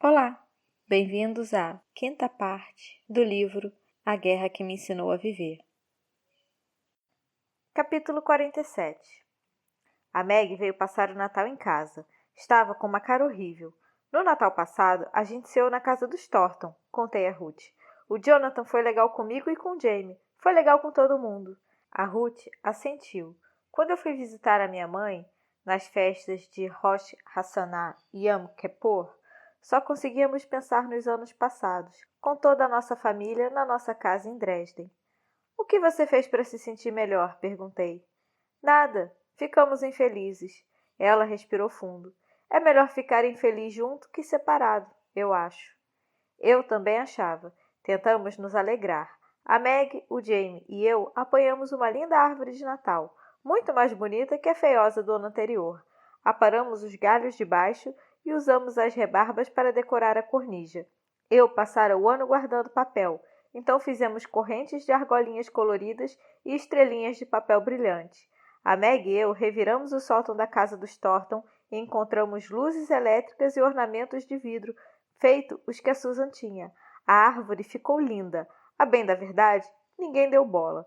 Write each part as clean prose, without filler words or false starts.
Olá, bem-vindos à quinta parte do livro A Guerra que Me Ensinou a Viver. Capítulo 47. A Meg veio passar o Natal em casa. Estava com uma cara horrível. No Natal passado, a gente ceou na casa dos Thornton, contei a Ruth. O Jonathan foi legal comigo e com Jamie. Foi legal com todo mundo. A Ruth assentiu. Quando eu fui visitar a minha mãe, nas festas de Rosh Hashanah e Yom Kippur, só conseguíamos pensar nos anos passados, com toda a nossa família na nossa casa em Dresden. O que você fez para se sentir melhor? Perguntei. Nada. Ficamos infelizes. Ela respirou fundo. É melhor ficar infeliz junto que separado, eu acho. Eu também achava. Tentamos nos alegrar. A Meg, o Jamie e eu apanhamos uma linda árvore de Natal, muito mais bonita que a feiosa do ano anterior. Aparamos os galhos de baixo e usamos as rebarbas para decorar a cornija. Eu passara o ano guardando papel, então fizemos correntes de argolinhas coloridas e estrelinhas de papel brilhante. A Meg e eu reviramos o sótão da casa dos Thornton e encontramos luzes elétricas e ornamentos de vidro, feito os que a Susan tinha. A árvore ficou linda. A bem da verdade, ninguém deu bola.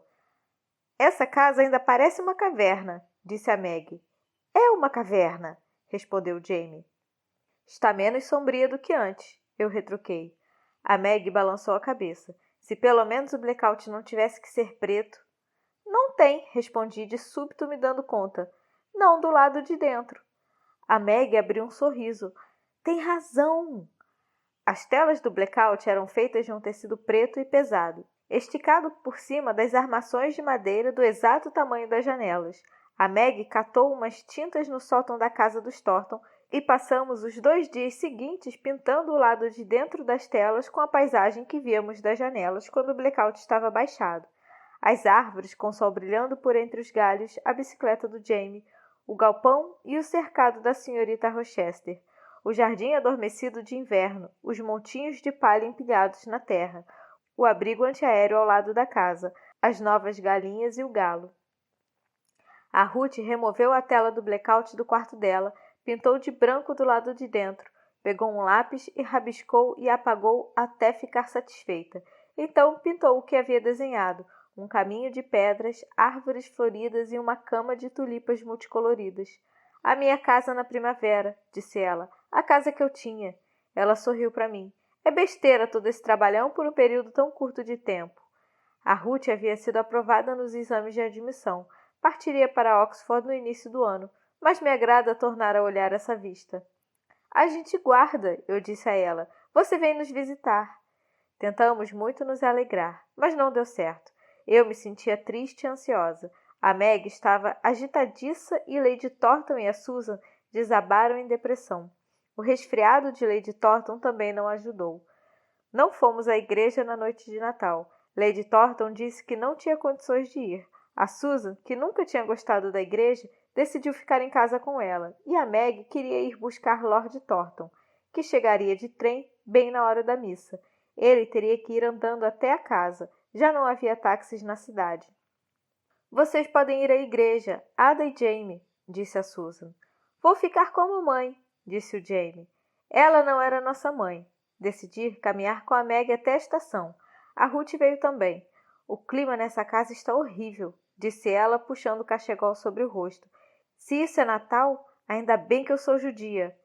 Essa casa ainda parece uma caverna, disse a Meg. É uma caverna, respondeu Jamie. Está menos sombria do que antes, eu retruquei. A Meg balançou a cabeça. Se pelo menos o blackout não tivesse que ser preto. Não tem, respondi de súbito me dando conta. Não do lado de dentro. A Meg abriu um sorriso. Tem razão! As telas do blackout eram feitas de um tecido preto e pesado, esticado por cima das armações de madeira do exato tamanho das janelas. A Meg catou umas tintas no sótão da casa dos Thornton e passamos os 2 dias seguintes pintando o lado de dentro das telas com a paisagem que víamos das janelas quando o blackout estava baixado. As árvores com o sol brilhando por entre os galhos, a bicicleta do Jamie, o galpão e o cercado da senhorita Rochester. O jardim adormecido de inverno, os montinhos de palha empilhados na terra, o abrigo antiaéreo ao lado da casa, as novas galinhas e o galo. A Ruth removeu a tela do blackout do quarto dela, pintou de branco do lado de dentro, pegou um lápis e rabiscou e apagou até ficar satisfeita. Então pintou o que havia desenhado, um caminho de pedras, árvores floridas e uma cama de tulipas multicoloridas. A minha casa na primavera, disse ela. A casa que eu tinha. Ela sorriu para mim. É besteira todo esse trabalhão por um período tão curto de tempo. A Ruth havia sido aprovada nos exames de admissão. Partiria para Oxford no início do ano, mas me agrada tornar a olhar essa vista. A gente guarda, eu disse a ela. Você vem nos visitar. Tentamos muito nos alegrar, mas não deu certo. Eu me sentia triste e ansiosa. A Meg estava agitadiça e Lady Thornton e a Susan desabaram em depressão. O resfriado de Lady Thornton também não ajudou. Não fomos à igreja na noite de Natal. Lady Thornton disse que não tinha condições de ir. A Susan, que nunca tinha gostado da igreja, decidiu ficar em casa com ela, e a Meg queria ir buscar Lord Thornton, que chegaria de trem bem na hora da missa. Ele teria que ir andando até a casa. Já não havia táxis na cidade. Vocês podem ir à igreja, Ada e Jamie, disse a Susan. Vou ficar com a mamãe, disse o Jamie. Ela não era nossa mãe. Decidi caminhar com a Meg até a estação. A Ruth veio também. O clima nessa casa está horrível, disse ela, puxando o cachecol sobre o rosto. Se isso é Natal, ainda bem que eu sou judia.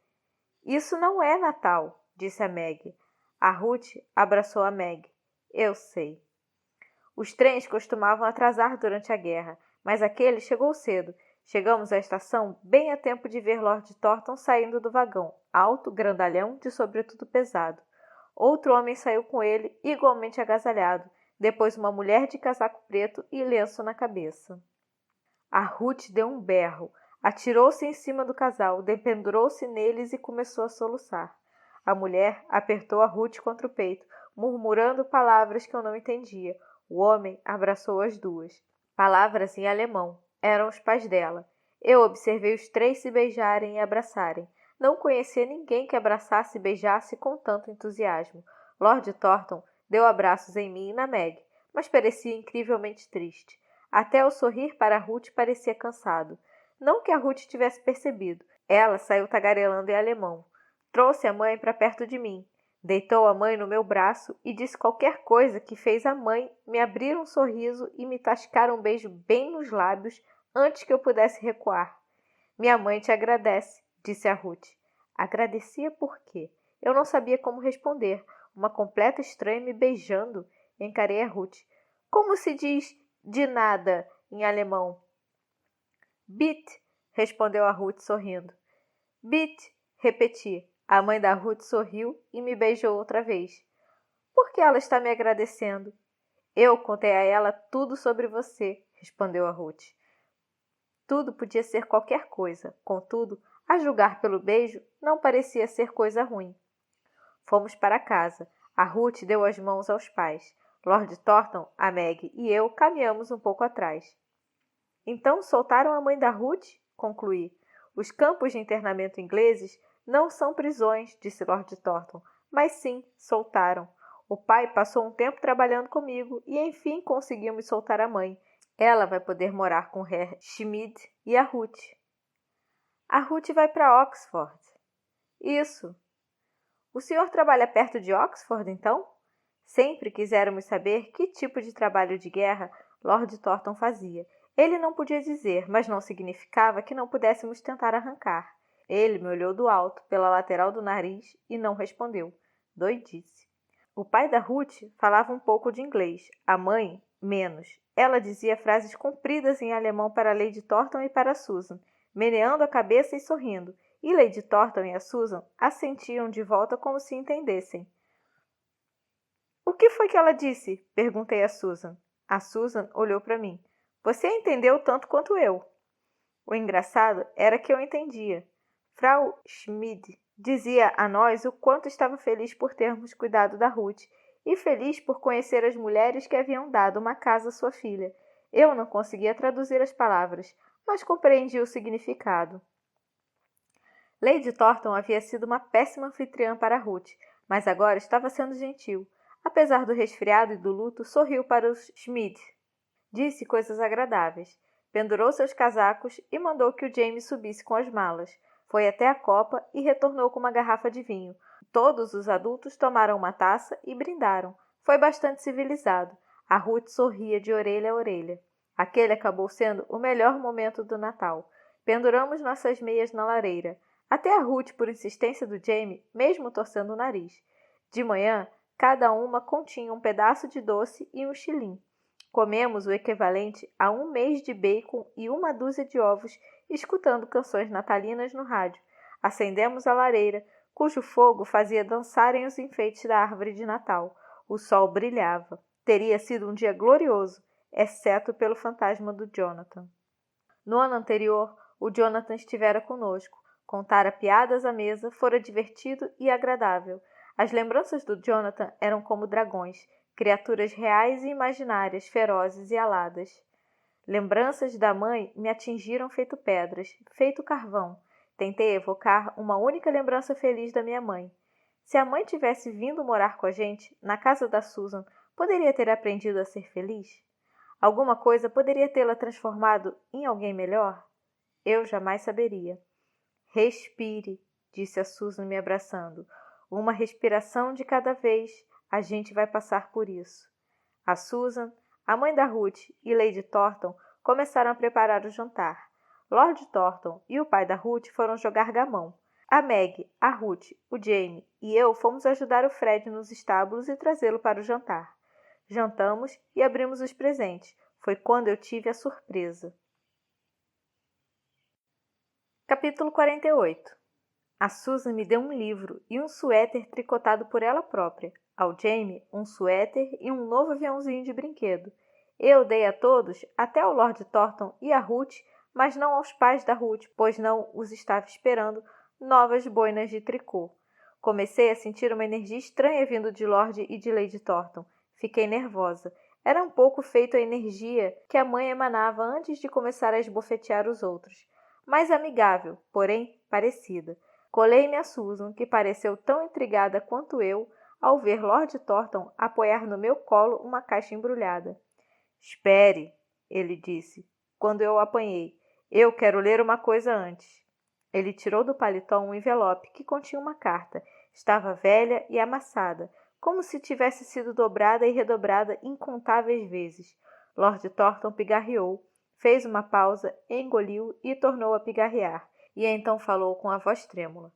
Isso não é Natal, disse a Meg. A Ruth abraçou a Meg. Eu sei. Os trens costumavam atrasar durante a guerra, mas aquele chegou cedo. Chegamos à estação bem a tempo de ver Lord Thornton saindo do vagão, alto, grandalhão, de sobretudo pesado. Outro homem saiu com ele, igualmente agasalhado, depois uma mulher de casaco preto e lenço na cabeça. A Ruth deu um berro, atirou-se em cima do casal, dependurou-se neles e começou a soluçar. A mulher apertou a Ruth contra o peito, murmurando palavras que eu não entendia. O homem abraçou as duas. Palavras em alemão. Eram os pais dela. Eu observei os 3 se beijarem e abraçarem. Não conhecia ninguém que abraçasse e beijasse com tanto entusiasmo. Lord Thornton deu abraços em mim e na Meg, mas parecia incrivelmente triste. Até o sorrir para Ruth parecia cansado. Não que a Ruth tivesse percebido. Ela saiu tagarelando em alemão. Trouxe a mãe para perto de mim. Deitou a mãe no meu braço e disse qualquer coisa que fez a mãe me abrir um sorriso e me tascar um beijo bem nos lábios antes que eu pudesse recuar. Minha mãe te agradece, disse a Ruth. Agradecia por quê? Eu não sabia como responder. Uma completa estranha me beijando. Encarei a Ruth. Como se diz de nada em alemão? Bitte, respondeu a Ruth sorrindo. Bitte, repeti. A mãe da Ruth sorriu e me beijou outra vez. Por que ela está me agradecendo? Eu contei a ela tudo sobre você, respondeu a Ruth. Tudo podia ser qualquer coisa, contudo, a julgar pelo beijo, não parecia ser coisa ruim. Fomos para casa. A Ruth deu as mãos aos pais. Lord Thornton, a Meg e eu caminhamos um pouco atrás. Então soltaram a mãe da Ruth? Concluí. Os campos de internamento ingleses não são prisões, disse Lord Thornton, mas sim, soltaram. O pai passou um tempo trabalhando comigo e enfim conseguimos soltar a mãe. Ela vai poder morar com Herr Schmidt e a Ruth. A Ruth vai para Oxford. Isso. O senhor trabalha perto de Oxford, então? Sempre quiséramos saber que tipo de trabalho de guerra Lord Thornton fazia. Ele não podia dizer, mas não significava que não pudéssemos tentar arrancar. Ele me olhou do alto, pela lateral do nariz, e não respondeu. Doidice. O pai da Ruth falava um pouco de inglês, a mãe, menos. Ela dizia frases compridas em alemão para Lady Thornton e para Susan, meneando a cabeça e sorrindo, e Lady Thornton e a Susan assentiam de volta como se entendessem. O que foi que ela disse? Perguntei a Susan. A Susan olhou para mim. Você entendeu tanto quanto eu. O engraçado era que eu entendia. Frau Schmid dizia a nós o quanto estava feliz por termos cuidado da Ruth e feliz por conhecer as mulheres que haviam dado uma casa à sua filha. Eu não conseguia traduzir as palavras, mas compreendi o significado. Lady Thornton havia sido uma péssima anfitriã para Ruth, mas agora estava sendo gentil. Apesar do resfriado e do luto, sorriu para os Schmid. Disse coisas agradáveis. Pendurou seus casacos e mandou que o James subisse com as malas. Foi até a copa e retornou com uma garrafa de vinho. Todos os adultos tomaram uma taça e brindaram. Foi bastante civilizado. A Ruth sorria de orelha a orelha. Aquele acabou sendo o melhor momento do Natal. Penduramos nossas meias na lareira. Até a Ruth, por insistência do Jamie, mesmo torcendo o nariz. De manhã, cada uma continha um pedaço de doce e um shilling. Comemos o equivalente a 1 mês de bacon e 1 dúzia de ovos, escutando canções natalinas no rádio. Acendemos a lareira, cujo fogo fazia dançarem os enfeites da árvore de Natal. O sol brilhava. Teria sido um dia glorioso, exceto pelo fantasma do Jonathan. No ano anterior, o Jonathan estivera conosco. Contara piadas à mesa, fora divertido e agradável. As lembranças do Jonathan eram como dragões, criaturas reais e imaginárias, ferozes e aladas. Lembranças da mãe me atingiram feito pedras, feito carvão. Tentei evocar uma única lembrança feliz da minha mãe. Se a mãe tivesse vindo morar com a gente, na casa da Susan, poderia ter aprendido a ser feliz? Alguma coisa poderia tê-la transformado em alguém melhor? Eu jamais saberia. Respire, disse a Susan me abraçando. Uma respiração de cada vez. A gente vai passar por isso. A Susan, a mãe da Ruth e Lady Thornton começaram a preparar o jantar. Lord Thornton e o pai da Ruth foram jogar gamão. A Meg, a Ruth, o Jamie e eu fomos ajudar o Fred nos estábulos e trazê-lo para o jantar. Jantamos e abrimos os presentes. Foi quando eu tive a surpresa. Capítulo 48. A Susan me deu um livro e um suéter tricotado por ela própria. Ao Jamie, um suéter e um novo aviãozinho de brinquedo. Eu dei a todos, até ao Lord Thornton e a Ruth, mas não aos pais da Ruth, pois não os estava esperando novas boinas de tricô. Comecei a sentir uma energia estranha vindo de Lord e de Lady Thornton. Fiquei nervosa. Era um pouco feito a energia que a mãe emanava antes de começar a esbofetear os outros. Mais amigável, porém parecida. Colei-me a Susan, que pareceu tão intrigada quanto eu, ao ver Lord Thornton apoiar no meu colo uma caixa embrulhada. Espere, ele disse, quando eu o apanhei. Eu quero ler uma coisa antes. Ele tirou do paletó um envelope que continha uma carta. Estava velha e amassada, como se tivesse sido dobrada e redobrada incontáveis vezes. Lord Thornton pigarreou, fez uma pausa, engoliu e tornou a pigarrear, e então falou com a voz trêmula.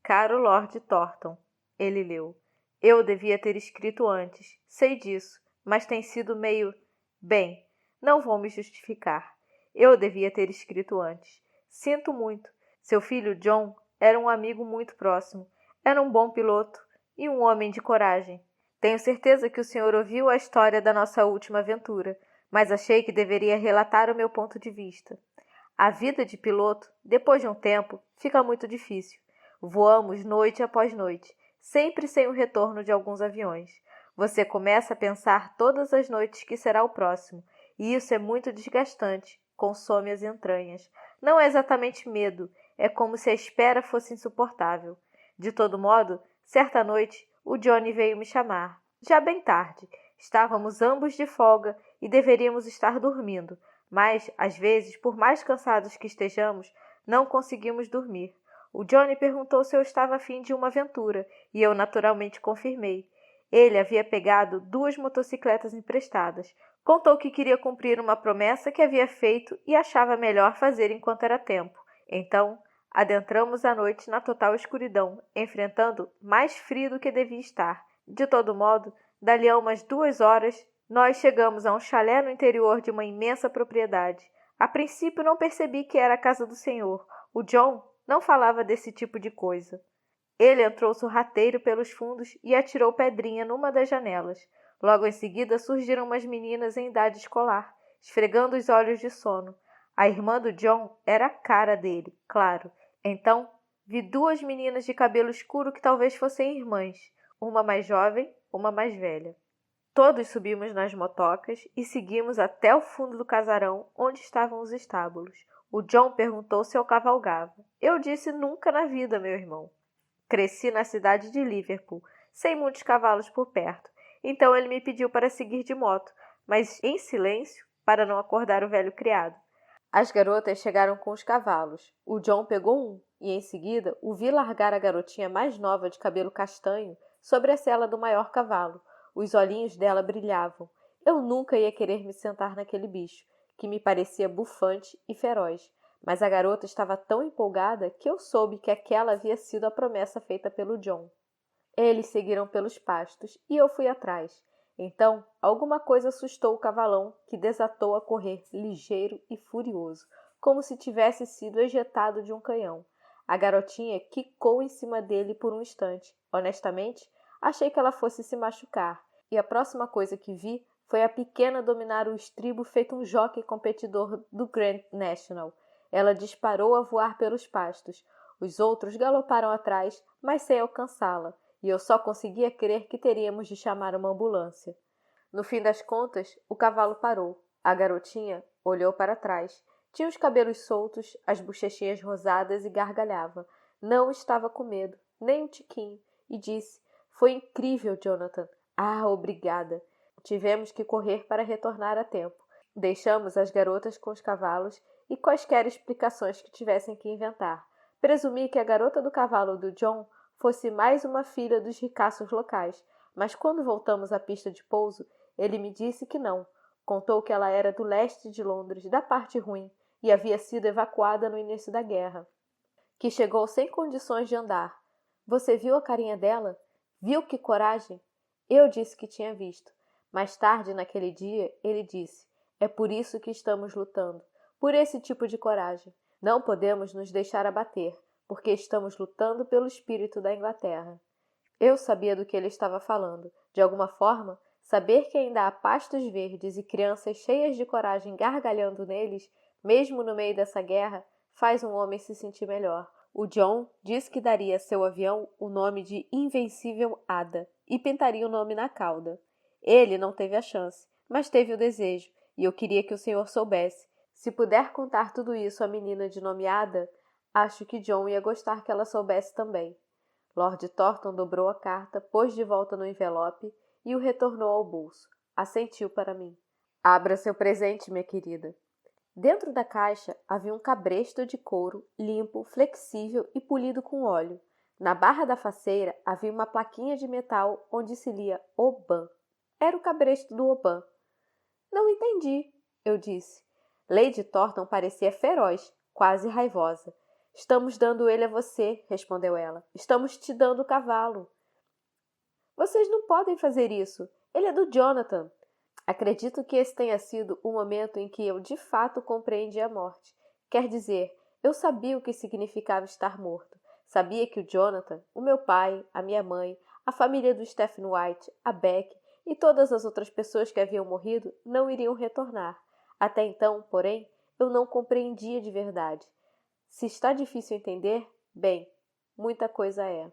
Caro Lord Thornton, ele leu. Eu devia ter escrito antes, sei disso, mas tem sido meio... Bem, não vou me justificar. Eu devia ter escrito antes. Sinto muito. Seu filho John era um amigo muito próximo. Era um bom piloto e um homem de coragem. Tenho certeza que o senhor ouviu a história da nossa última aventura, mas achei que deveria relatar o meu ponto de vista. A vida de piloto, depois de um tempo, fica muito difícil. Voamos noite após noite, sempre sem o retorno de alguns aviões. Você começa a pensar todas as noites que será o próximo, e isso é muito desgastante, consome as entranhas. Não é exatamente medo, é como se a espera fosse insuportável. De todo modo, certa noite, o Johnny veio me chamar. Já bem tarde. Estávamos ambos de folga e deveríamos estar dormindo, mas, às vezes, por mais cansados que estejamos, não conseguimos dormir. O Johnny perguntou se eu estava a fim de uma aventura, e eu naturalmente confirmei. Ele havia pegado 2 motocicletas emprestadas. Contou que queria cumprir uma promessa que havia feito e achava melhor fazer enquanto era tempo. Então, adentramos a noite na total escuridão, enfrentando mais frio do que devia estar. De todo modo, dali a umas 2 horas, nós chegamos a um chalé no interior de uma imensa propriedade. A princípio não percebi que era a casa do senhor. O John não falava desse tipo de coisa. Ele entrou sorrateiro pelos fundos e atirou pedrinha numa das janelas. Logo em seguida surgiram umas meninas em idade escolar, esfregando os olhos de sono. A irmã do John era a cara dele, claro. Então, vi 2 meninas de cabelo escuro que talvez fossem irmãs, uma mais jovem, uma mais velha. Todos subimos nas motocas e seguimos até o fundo do casarão, onde estavam os estábulos. O John perguntou se eu cavalgava. Eu disse nunca na vida, meu irmão. Cresci na cidade de Liverpool, sem muitos cavalos por perto. Então ele me pediu para seguir de moto, mas em silêncio, para não acordar o velho criado. As garotas chegaram com os cavalos. O John pegou um e, em seguida, o vi largar a garotinha mais nova de cabelo castanho sobre a sela do maior cavalo. Os olhinhos dela brilhavam. Eu nunca ia querer me sentar naquele bicho, que me parecia bufante e feroz. Mas a garota estava tão empolgada que eu soube que aquela havia sido a promessa feita pelo John. Eles seguiram pelos pastos e eu fui atrás. Então, alguma coisa assustou o cavalão, que desatou a correr ligeiro e furioso, como se tivesse sido ejetado de um canhão. A garotinha quicou em cima dele por um instante. Honestamente, achei que ela fosse se machucar, e a próxima coisa que vi foi a pequena dominar o estribo feito um jockey competidor do Grand National. Ela disparou a voar pelos pastos. Os outros galoparam atrás, mas sem alcançá-la, e eu só conseguia crer que teríamos de chamar uma ambulância. No fim das contas, o cavalo parou. A garotinha olhou para trás. Tinha os cabelos soltos, as bochechinhas rosadas e gargalhava. Não estava com medo, nem um tiquinho, e disse: "Foi incrível, Jonathan. Ah, obrigada." Tivemos que correr para retornar a tempo. Deixamos as garotas com os cavalos e quaisquer explicações que tivessem que inventar. Presumi que a garota do cavalo do John fosse mais uma filha dos ricaços locais, mas quando voltamos à pista de pouso, ele me disse que não. Contou que ela era do leste de Londres, da parte ruim, e havia sido evacuada no início da guerra. Que chegou sem condições de andar. Você viu a carinha dela? Viu que coragem? Eu disse que tinha visto. Mais tarde, naquele dia, ele disse: "É por isso que estamos lutando, por esse tipo de coragem. Não podemos nos deixar abater, porque estamos lutando pelo espírito da Inglaterra." Eu sabia do que ele estava falando. De alguma forma, saber que ainda há pastos verdes e crianças cheias de coragem gargalhando neles, mesmo no meio dessa guerra, faz um homem se sentir melhor. O John disse que daria a seu avião o nome de Invencível Ada e pintaria o nome na cauda. Ele não teve a chance, mas teve o desejo, e eu queria que o senhor soubesse. Se puder contar tudo isso à menina de nome Ada, acho que John ia gostar que ela soubesse também. Lord Thornton dobrou a carta, pôs de volta no envelope e o retornou ao bolso. Assentiu para mim. "Abra seu presente, minha querida." Dentro da caixa havia um cabresto de couro, limpo, flexível e polido com óleo. Na barra da faceira havia uma plaquinha de metal onde se lia Oban. Era o cabresto do Oban. Não entendi, eu disse. Lady Thornton parecia feroz, quase raivosa. Estamos dando ele a você, respondeu ela. Estamos te dando o cavalo. Vocês não podem fazer isso. Ele é do Jonathan. Acredito que esse tenha sido o momento em que eu de fato compreendi a morte. Quer dizer, eu sabia o que significava estar morto. Sabia que o Jonathan, o meu pai, a minha mãe, a família do Stephen White, a Beck e todas as outras pessoas que haviam morrido não iriam retornar. Até então, porém, eu não compreendia de verdade. Se está difícil entender, bem, muita coisa é.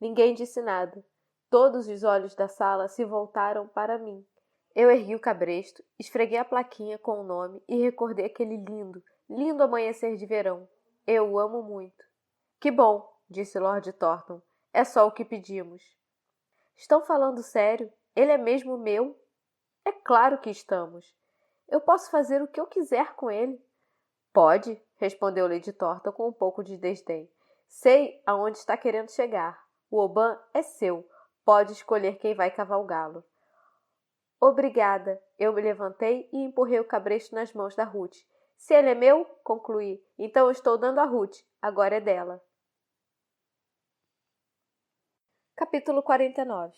Ninguém disse nada. Todos os olhos da sala se voltaram para mim. Eu ergui o cabresto, esfreguei a plaquinha com o nome e recordei aquele lindo, lindo amanhecer de verão. Eu o amo muito. Que bom, disse Lord Thornton. É só o que pedimos. Estão falando sério? Ele é mesmo meu? É claro que estamos. Eu posso fazer o que eu quiser com ele. Pode, respondeu Lady Thornton com um pouco de desdém. Sei aonde está querendo chegar. O Oban é seu. Pode escolher quem vai cavalgá-lo. Obrigada. Eu me levantei e empurrei o cabresto nas mãos da Ruth. Se ele é meu, concluí, então eu estou dando a Ruth. Agora é dela. Capítulo 49.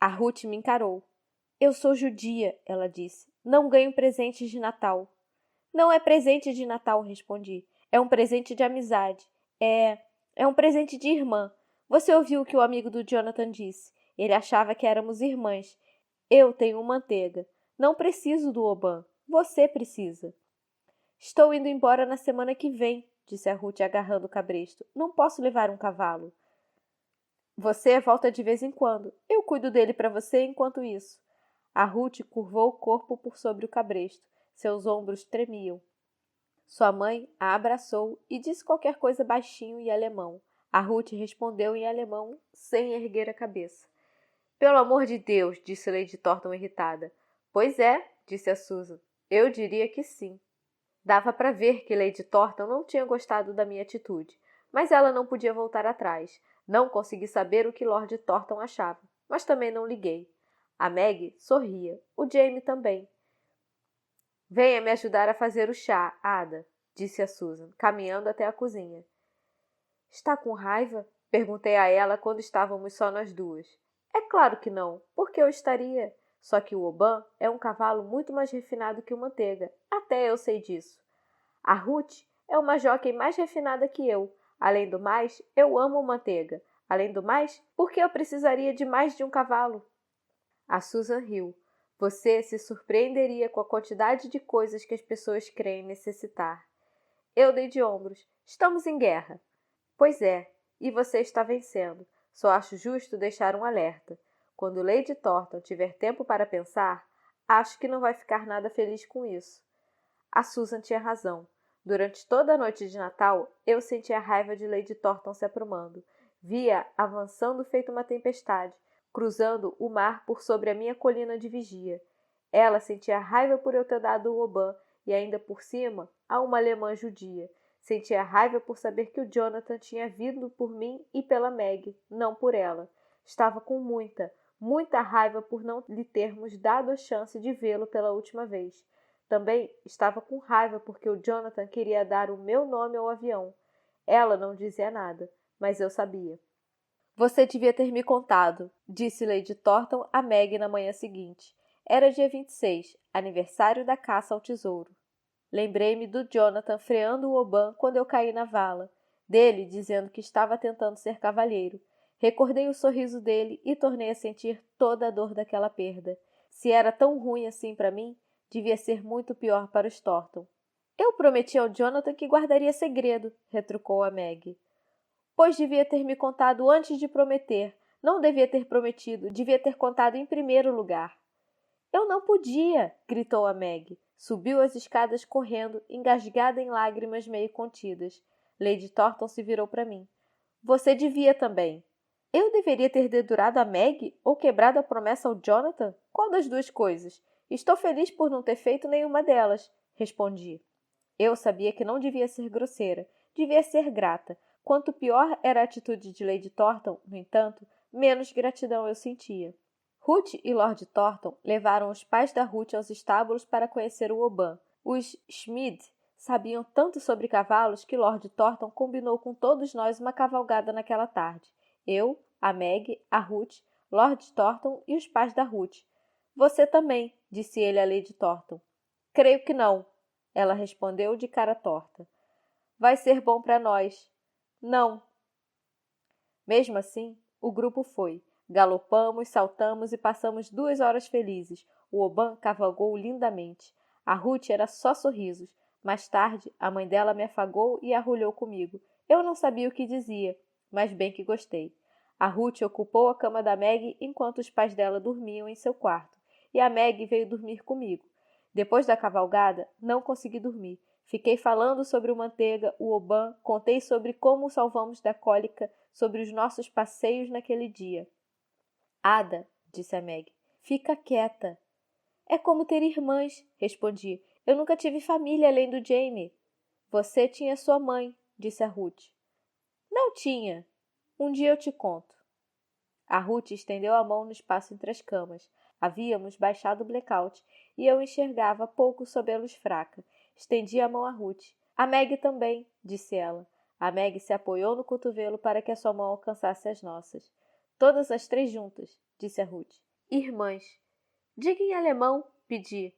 A Ruth me encarou. Eu sou judia, ela disse. Não ganho presentes de Natal. Não é presente de Natal, respondi. É um presente de amizade. É um presente de irmã. Você ouviu o que o amigo do Jonathan disse. Ele achava que éramos irmãs. Eu tenho manteiga. Não preciso do Oban. Você precisa. Estou indo embora na semana que vem, disse a Ruth agarrando o cabresto. Não posso levar um cavalo. Você volta de vez em quando. Eu cuido dele para você enquanto isso. A Ruth curvou o corpo por sobre o cabresto. Seus ombros tremiam. Sua mãe a abraçou e disse qualquer coisa baixinho em alemão. A Ruth respondeu em alemão, sem erguer a cabeça. Pelo amor de Deus, disse Lady Thornton irritada. Pois é, disse a Susan. Eu diria que sim. Dava para ver que Lady Thornton não tinha gostado da minha atitude, mas ela não podia voltar atrás. Não consegui saber o que Lord Thornton achava, mas também não liguei. A Meg sorria, o Jamie também. Venha me ajudar a fazer o chá, Ada, disse a Susan, caminhando até a cozinha. Está com raiva? Perguntei a ela quando estávamos só nós duas. É claro que não. Por que eu estaria? Só que o Oban é um cavalo muito mais refinado que o Manteiga. Até eu sei disso. A Ruth é uma jockey mais refinada que eu. Além do mais, eu amo o Manteiga. Além do mais, por que eu precisaria de mais de um cavalo? A Susan riu. Você se surpreenderia com a quantidade de coisas que as pessoas creem necessitar. Eu dei de ombros. Estamos em guerra. Pois é, e você está vencendo. Só acho justo deixar um alerta. Quando Lady Thornton tiver tempo para pensar, acho que não vai ficar nada feliz com isso. A Susan tinha razão. Durante toda a noite de Natal, eu sentia a raiva de Lady Thornton se aprumando. Via avançando feito uma tempestade, cruzando o mar por sobre a minha colina de vigia. Ela sentia raiva por eu ter dado o Oban e ainda por cima a uma alemã judia. Sentia raiva por saber que o Jonathan tinha vindo por mim e pela Meg, não por ela. Estava com muita raiva por não lhe termos dado a chance de vê-lo pela última vez. Também estava com raiva porque o Jonathan queria dar o meu nome ao avião. Ela não dizia nada, mas eu sabia. Você devia ter me contado, disse Lady Thornton a Meg na manhã seguinte. Era dia 26, aniversário da caça ao tesouro. Lembrei-me do Jonathan freando o Oban quando eu caí na vala, dele dizendo que estava tentando ser cavalheiro. Recordei o sorriso dele e tornei a sentir toda a dor daquela perda. Se era tão ruim assim para mim, devia ser muito pior para os Thornton. Eu prometi ao Jonathan que guardaria segredo, retrucou a Meg. Pois devia ter me contado antes de prometer. Não devia ter prometido, devia ter contado em primeiro lugar. Eu não podia, gritou a Meg. Subiu as escadas correndo, engasgada em lágrimas meio contidas. Lady Thornton se virou para mim. Você devia também. Eu deveria ter dedurado a Meg ou quebrado a promessa ao Jonathan? Qual das duas coisas? Estou feliz por não ter feito nenhuma delas. respondi. Eu sabia que não devia ser grosseira, devia ser grata. Quanto pior era a atitude de Lady Thornton, no entanto, menos gratidão eu sentia. Ruth e Lord Thornton levaram os pais da Ruth aos estábulos para conhecer o Oban. Os Schmid sabiam tanto sobre cavalos que Lord Thornton combinou com todos nós uma cavalgada naquela tarde. Eu, a Meg, a Ruth, Lord Thornton e os pais da Ruth. Você também, disse ele a Lady Thornton. Creio que não, ela respondeu de cara torta. Vai ser bom para nós. Não. Mesmo assim, o grupo foi. Galopamos, saltamos e passamos 2 horas felizes. O Oban cavalgou lindamente. A Ruth era só sorrisos. Mais tarde, a mãe dela me afagou e arrulhou comigo. Eu não sabia o que dizia, mas bem que gostei. A Ruth ocupou a cama da Meg enquanto os pais dela dormiam em seu quarto, e a Meg veio dormir comigo. Depois da cavalgada, não consegui dormir. Fiquei falando sobre o Manteiga, o Oban, contei sobre como o salvamos da cólica, sobre os nossos passeios naquele dia. Ada, disse a Meg, fica quieta. É como ter irmãs, respondi. Eu nunca tive família além do Jamie. Você tinha sua mãe, disse a Ruth. Não tinha. Um dia eu te conto. A Ruth estendeu a mão no espaço entre as camas. Havíamos baixado o blackout e eu enxergava pouco sob a luz fraca. Estendi a mão a Ruth. A Meg também, disse ela. A Meg se apoiou no cotovelo para que a sua mão alcançasse as nossas. Todas as 3 juntas, disse a Ruth. Irmãs. Diga em alemão, pedi.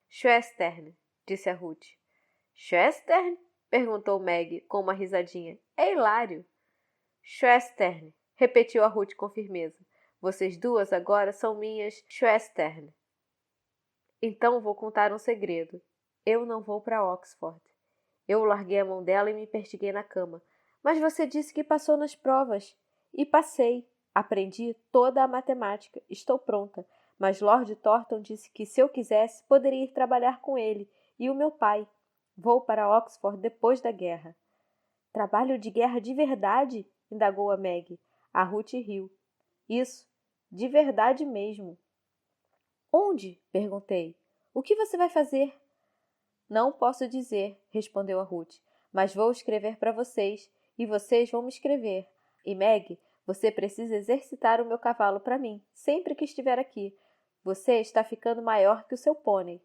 Schwestern, disse a Ruth. Schwestern? Perguntou Meg com uma risadinha. É hilário. Schwestern, repetiu a Ruth com firmeza. Vocês duas agora são minhas Schwestern. Então vou contar um segredo. Eu não vou para Oxford. Eu larguei a mão dela e me pertiguei na cama. Mas você disse que passou nas provas. E passei. Aprendi toda a matemática. Estou pronta. Mas Lord Thornton disse que, se eu quisesse, poderia ir trabalhar com ele. E o meu pai. Vou para Oxford depois da guerra. Trabalho de guerra de verdade? Indagou a Meg. A Ruth riu. Isso. De verdade mesmo. Onde? Perguntei. O que você vai fazer? Não posso dizer, respondeu a Ruth, mas vou escrever para vocês, e vocês vão me escrever. E Meg, você precisa exercitar o meu cavalo para mim, sempre que estiver aqui. Você está ficando maior que o seu pônei.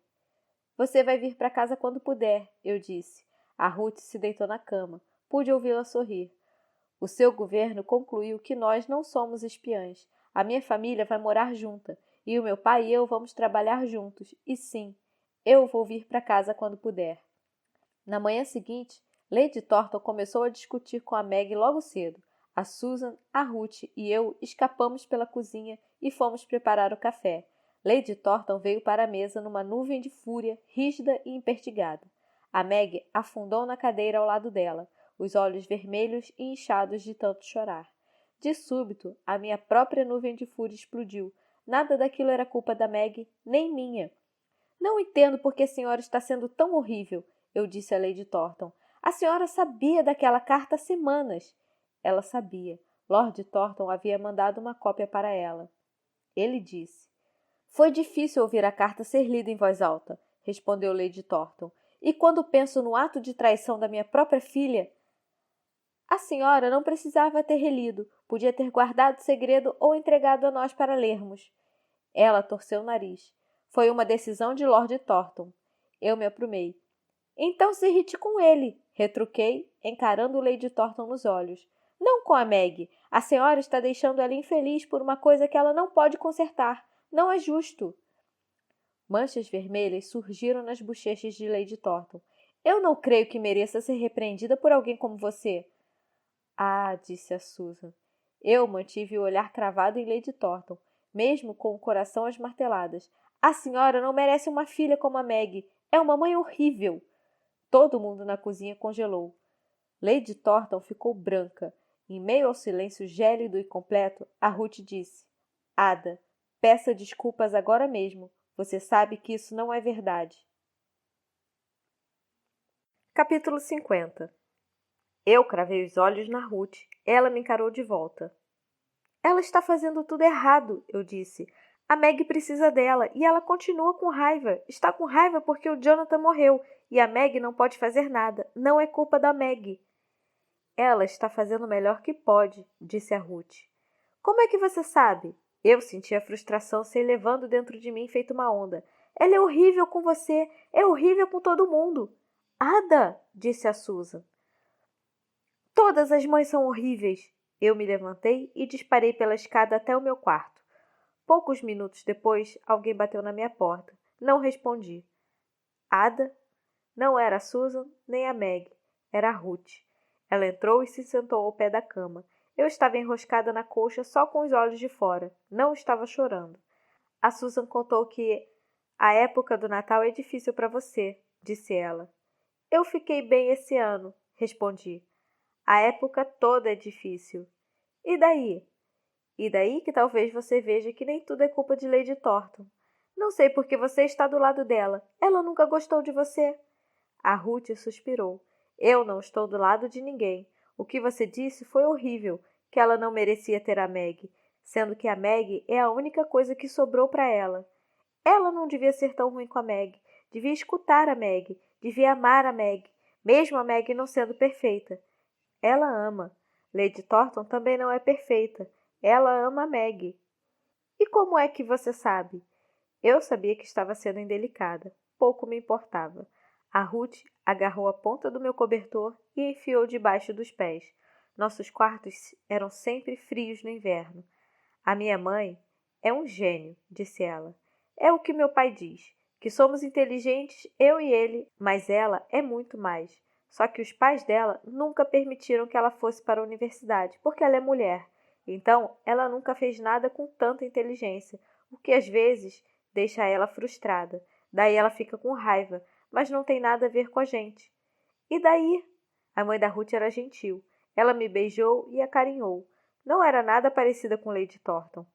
Você vai vir para casa quando puder, eu disse. A Ruth se deitou na cama. Pude ouvi-la sorrir. O seu governo concluiu que nós não somos espiãs. A minha família vai morar junta, e o meu pai e eu vamos trabalhar juntos. E sim, eu vou vir para casa quando puder. Na manhã seguinte, Lady Thornton começou a discutir com a Meg logo cedo. A Susan, a Ruth e eu escapamos pela cozinha e fomos preparar o café. Lady Thornton veio para a mesa numa nuvem de fúria, rígida e impertigada. A Meg afundou na cadeira ao lado dela, os olhos vermelhos e inchados de tanto chorar. De súbito, a minha própria nuvem de fúria explodiu. Nada daquilo era culpa da Meg, nem minha. Não entendo por que a senhora está sendo tão horrível, eu disse a Lady Thornton. A senhora sabia daquela carta há semanas. Ela sabia. Lord Thornton havia mandado uma cópia para ela. Ele disse. Foi difícil ouvir a carta ser lida em voz alta, respondeu Lady Thornton. E quando penso no ato de traição da minha própria filha... A senhora não precisava ter relido. Podia ter guardado o segredo ou entregado a nós para lermos. Ela torceu o nariz. Foi uma decisão de Lord Thornton. Eu me aprumei. Então se irrite com ele, retruquei, encarando Lady Thornton nos olhos. Não com a Meg. A senhora está deixando ela infeliz por uma coisa que ela não pode consertar. Não é justo. Manchas vermelhas surgiram nas bochechas de Lady Thornton. Eu não creio que mereça ser repreendida por alguém como você. Ah, disse a Susan. Eu mantive o olhar cravado em Lady Thornton, mesmo com o coração às marteladas. A senhora não merece uma filha como a Meg. É uma mãe horrível. Todo mundo na cozinha congelou. Lady Thornton ficou branca. Em meio ao silêncio gélido e completo, a Ruth disse. Ada, peça desculpas agora mesmo. Você sabe que isso não é verdade. Capítulo 50. Eu cravei os olhos na Ruth. Ela me encarou de volta. Ela está fazendo tudo errado, eu disse. A Meg precisa dela e ela continua com raiva. Está com raiva porque o Jonathan morreu e a Meg não pode fazer nada. Não é culpa da Meg. Ela está fazendo o melhor que pode, disse a Ruth. Como é que você sabe? Eu senti a frustração se elevando dentro de mim feito uma onda. Ela é horrível com você, é horrível com todo mundo. Ada, disse a Susan. Todas as mães são horríveis. Eu me levantei e disparei pela escada até o meu quarto. Poucos minutos depois, alguém bateu na minha porta. Não respondi. Ada? Não era a Susan nem a Meg. Era a Ruth. Ela entrou e se sentou ao pé da cama. Eu estava enroscada na colcha só com os olhos de fora. Não estava chorando. A Susan contou que a época do Natal é difícil para você, disse ela. Eu fiquei bem esse ano, respondi. A época toda é difícil. E daí? E daí que talvez você veja que nem tudo é culpa de Lady Thornton. Não sei por que você está do lado dela. Ela nunca gostou de você. A Ruth suspirou. Eu não estou do lado de ninguém. O que você disse foi horrível, que ela não merecia ter a Meg, sendo que a Meg é a única coisa que sobrou para ela. Ela não devia ser tão ruim com a Meg. Devia escutar a Meg, devia amar a Meg, mesmo a Meg não sendo perfeita. Ela ama. Lady Thornton também não é perfeita. Ela ama a Meg. E como é que você sabe? Eu sabia que estava sendo indelicada. Pouco me importava. A Ruth agarrou a ponta do meu cobertor e enfiou debaixo dos pés. Nossos quartos eram sempre frios no inverno. A minha mãe é um gênio, disse ela. É o que meu pai diz, que somos inteligentes, eu e ele, mas ela é muito mais. Só que os pais dela nunca permitiram que ela fosse para a universidade, porque ela é mulher. Então, ela nunca fez nada com tanta inteligência, o que às vezes deixa ela frustrada. Daí ela fica com raiva, mas não tem nada a ver com a gente. E daí? A mãe da Ruth era gentil. Ela me beijou e acarinhou. Não era nada parecida com Lady Thornton.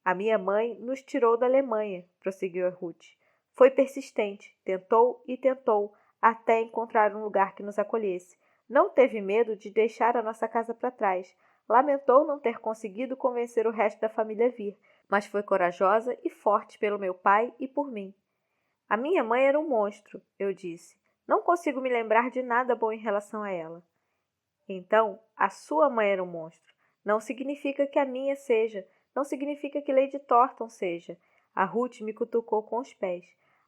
A minha mãe nos tirou da Alemanha, prosseguiu a Ruth. Foi persistente, tentou e tentou, até encontrar um lugar que nos acolhesse. Não teve medo de deixar a nossa casa para trás. Lamentou não ter conseguido convencer o resto da família a vir, mas foi corajosa e forte pelo meu pai e por mim. A minha mãe era um monstro, eu disse. Não consigo me lembrar de nada bom em relação a ela. Então, a sua mãe era um monstro. Não significa que a minha seja. Não significa que Lady Thornton seja. A Ruth me cutucou com os pés.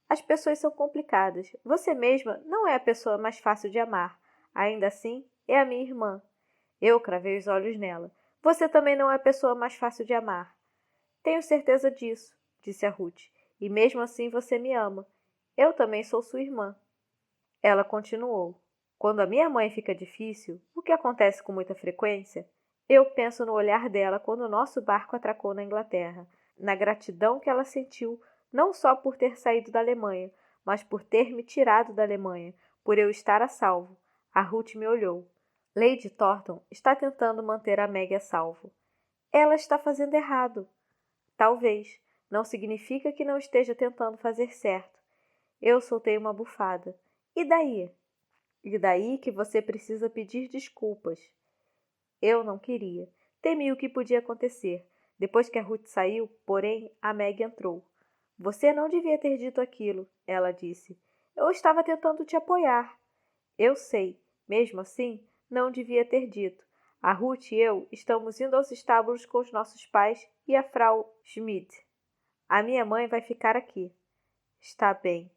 As pessoas são complicadas. Você mesma não é a pessoa mais fácil de amar. Ainda assim, é a minha irmã. Eu cravei os olhos nela. Você também não é a pessoa mais fácil de amar. Tenho certeza disso, disse a Ruth. E mesmo assim você me ama. Eu também sou sua irmã. Ela continuou. Quando a minha mãe fica difícil, o que acontece com muita frequência, eu penso no olhar dela quando o nosso barco atracou na Inglaterra, na gratidão que ela sentiu, não só por ter saído da Alemanha, mas por ter me tirado da Alemanha, por eu estar a salvo. A Ruth me olhou. Lady Thornton está tentando manter a Meg a salvo. Ela está fazendo errado. Talvez. Não significa que não esteja tentando fazer certo. Eu soltei uma bufada. E daí? E daí que você precisa pedir desculpas. Eu não queria. Temi o que podia acontecer. Depois que a Ruth saiu, porém, a Meg entrou. Você não devia ter dito aquilo, ela disse. Eu estava tentando te apoiar. Eu sei. Mesmo assim, não devia ter dito. A Ruth e eu estamos indo aos estábulos com os nossos pais e a Frau Schmidt. A minha mãe vai ficar aqui. Está bem.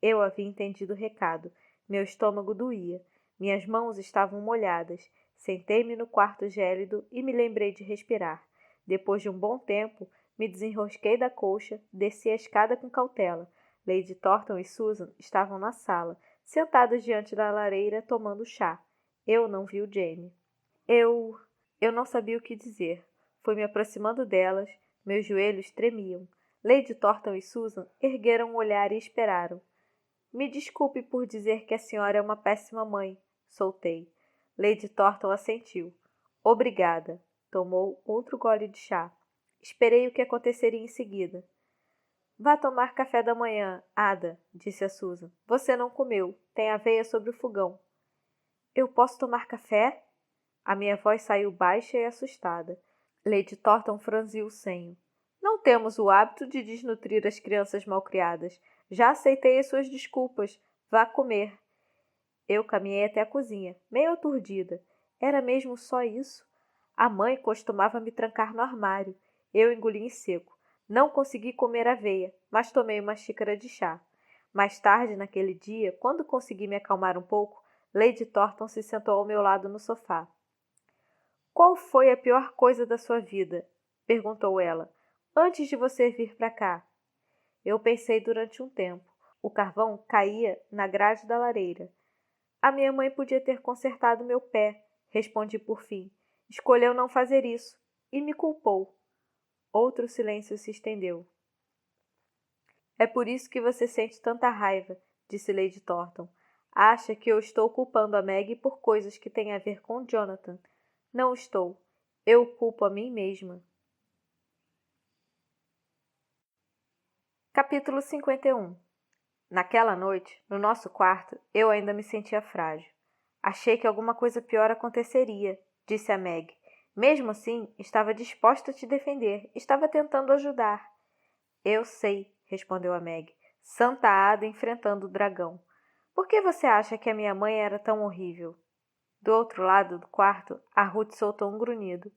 Eu havia entendido o recado. Meu estômago doía. Minhas mãos estavam molhadas. Sentei-me no quarto gélido e me lembrei de respirar. Depois de um bom tempo, me desenrosquei da colcha, desci a escada com cautela. Lady Thornton e Susan estavam na sala, sentadas diante da lareira tomando chá. Eu não vi o Jamie. Eu não sabia o que dizer. Fui me aproximando delas. Meus joelhos tremiam. Lady Thornton e Susan ergueram o olhar e esperaram. Me desculpe por dizer que a senhora é uma péssima mãe, soltei. Lady Thornton assentiu. Obrigada. Tomou outro gole de chá. Esperei o que aconteceria em seguida. Vá tomar café da manhã, Ada, disse a Susan. Você não comeu. Tem aveia sobre o fogão. Eu posso tomar café? A minha voz saiu baixa e assustada. Lady Thornton franziu o senho. Não temos o hábito de desnutrir as crianças malcriadas. Já aceitei as suas desculpas. Vá comer. Eu caminhei até a cozinha, meio aturdida. Era mesmo só isso? A mãe costumava me trancar no armário. Eu engoli em seco. Não consegui comer aveia, mas tomei uma xícara de chá. Mais tarde, naquele dia, quando consegui me acalmar um pouco, Lady Thornton se sentou ao meu lado no sofá. Qual foi a pior coisa da sua vida? Perguntou ela. Antes de você vir para cá. Eu pensei durante um tempo. O carvão caía na grade da lareira. A minha mãe podia ter consertado meu pé, respondi por fim. Escolheu não fazer isso e me culpou. Outro silêncio se estendeu. É por isso que você sente tanta raiva, disse Lady Thornton. Acha que eu estou culpando a Meg por coisas que têm a ver com Jonathan. Não estou. Eu culpo a mim mesma. Capítulo 51. Naquela noite, no nosso quarto, eu ainda me sentia frágil. Achei que alguma coisa pior aconteceria, disse a Meg. Mesmo assim, estava disposta a te defender, estava tentando ajudar. Eu sei, respondeu a Meg. Santa Ada enfrentando o dragão. Por que você acha que a minha mãe era tão horrível? Do outro lado do quarto, a Ruth soltou um grunhido.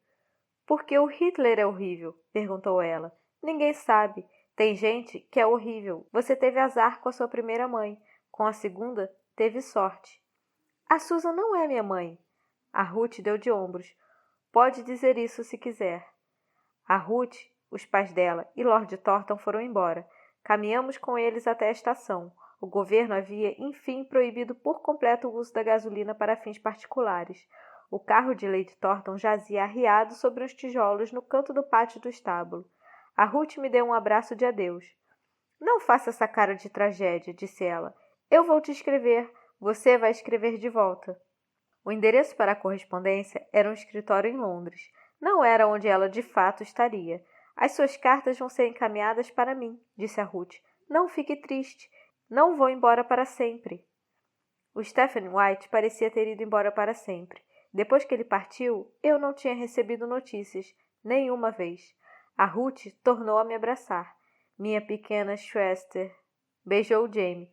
Por que o Hitler é horrível? Perguntou ela. Ninguém sabe. Tem gente que é horrível. Você teve azar com a sua primeira mãe. Com a segunda, teve sorte. A Susan não é minha mãe. A Ruth deu de ombros. Pode dizer isso se quiser. A Ruth, os pais dela e Lord Thornton foram embora. Caminhamos com eles até a estação. O governo havia, enfim, proibido por completo o uso da gasolina para fins particulares. O carro de Lady Thornton jazia arriado sobre os tijolos no canto do pátio do estábulo. A Ruth me deu um abraço de adeus. Não faça essa cara de tragédia, disse ela. Eu vou te escrever. Você vai escrever de volta. O endereço para a correspondência era um escritório em Londres. Não era onde ela de fato estaria. As suas cartas vão ser encaminhadas para mim, disse a Ruth. Não fique triste. Não vou embora para sempre. O Stephen White parecia ter ido embora para sempre. Depois que ele partiu, eu não tinha recebido notícias, nenhuma vez. A Ruth tornou a me abraçar. Minha pequena Schwester. Beijou Jamie.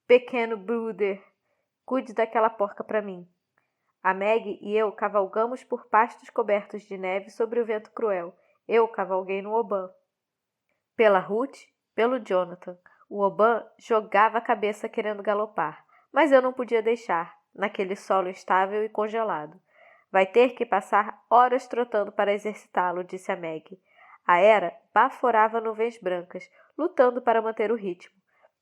Pequeno Bruder. Cuide daquela porca para mim. A Meg e eu cavalgamos por pastos cobertos de neve sobre o vento cruel. Eu cavalguei no Oban. Pela Ruth, pelo Jonathan. O Oban jogava a cabeça querendo galopar, mas eu não podia deixar, naquele solo instável e congelado. Vai ter que passar horas trotando para exercitá-lo, disse a Meg. A Era baforava nuvens brancas, lutando para manter o ritmo.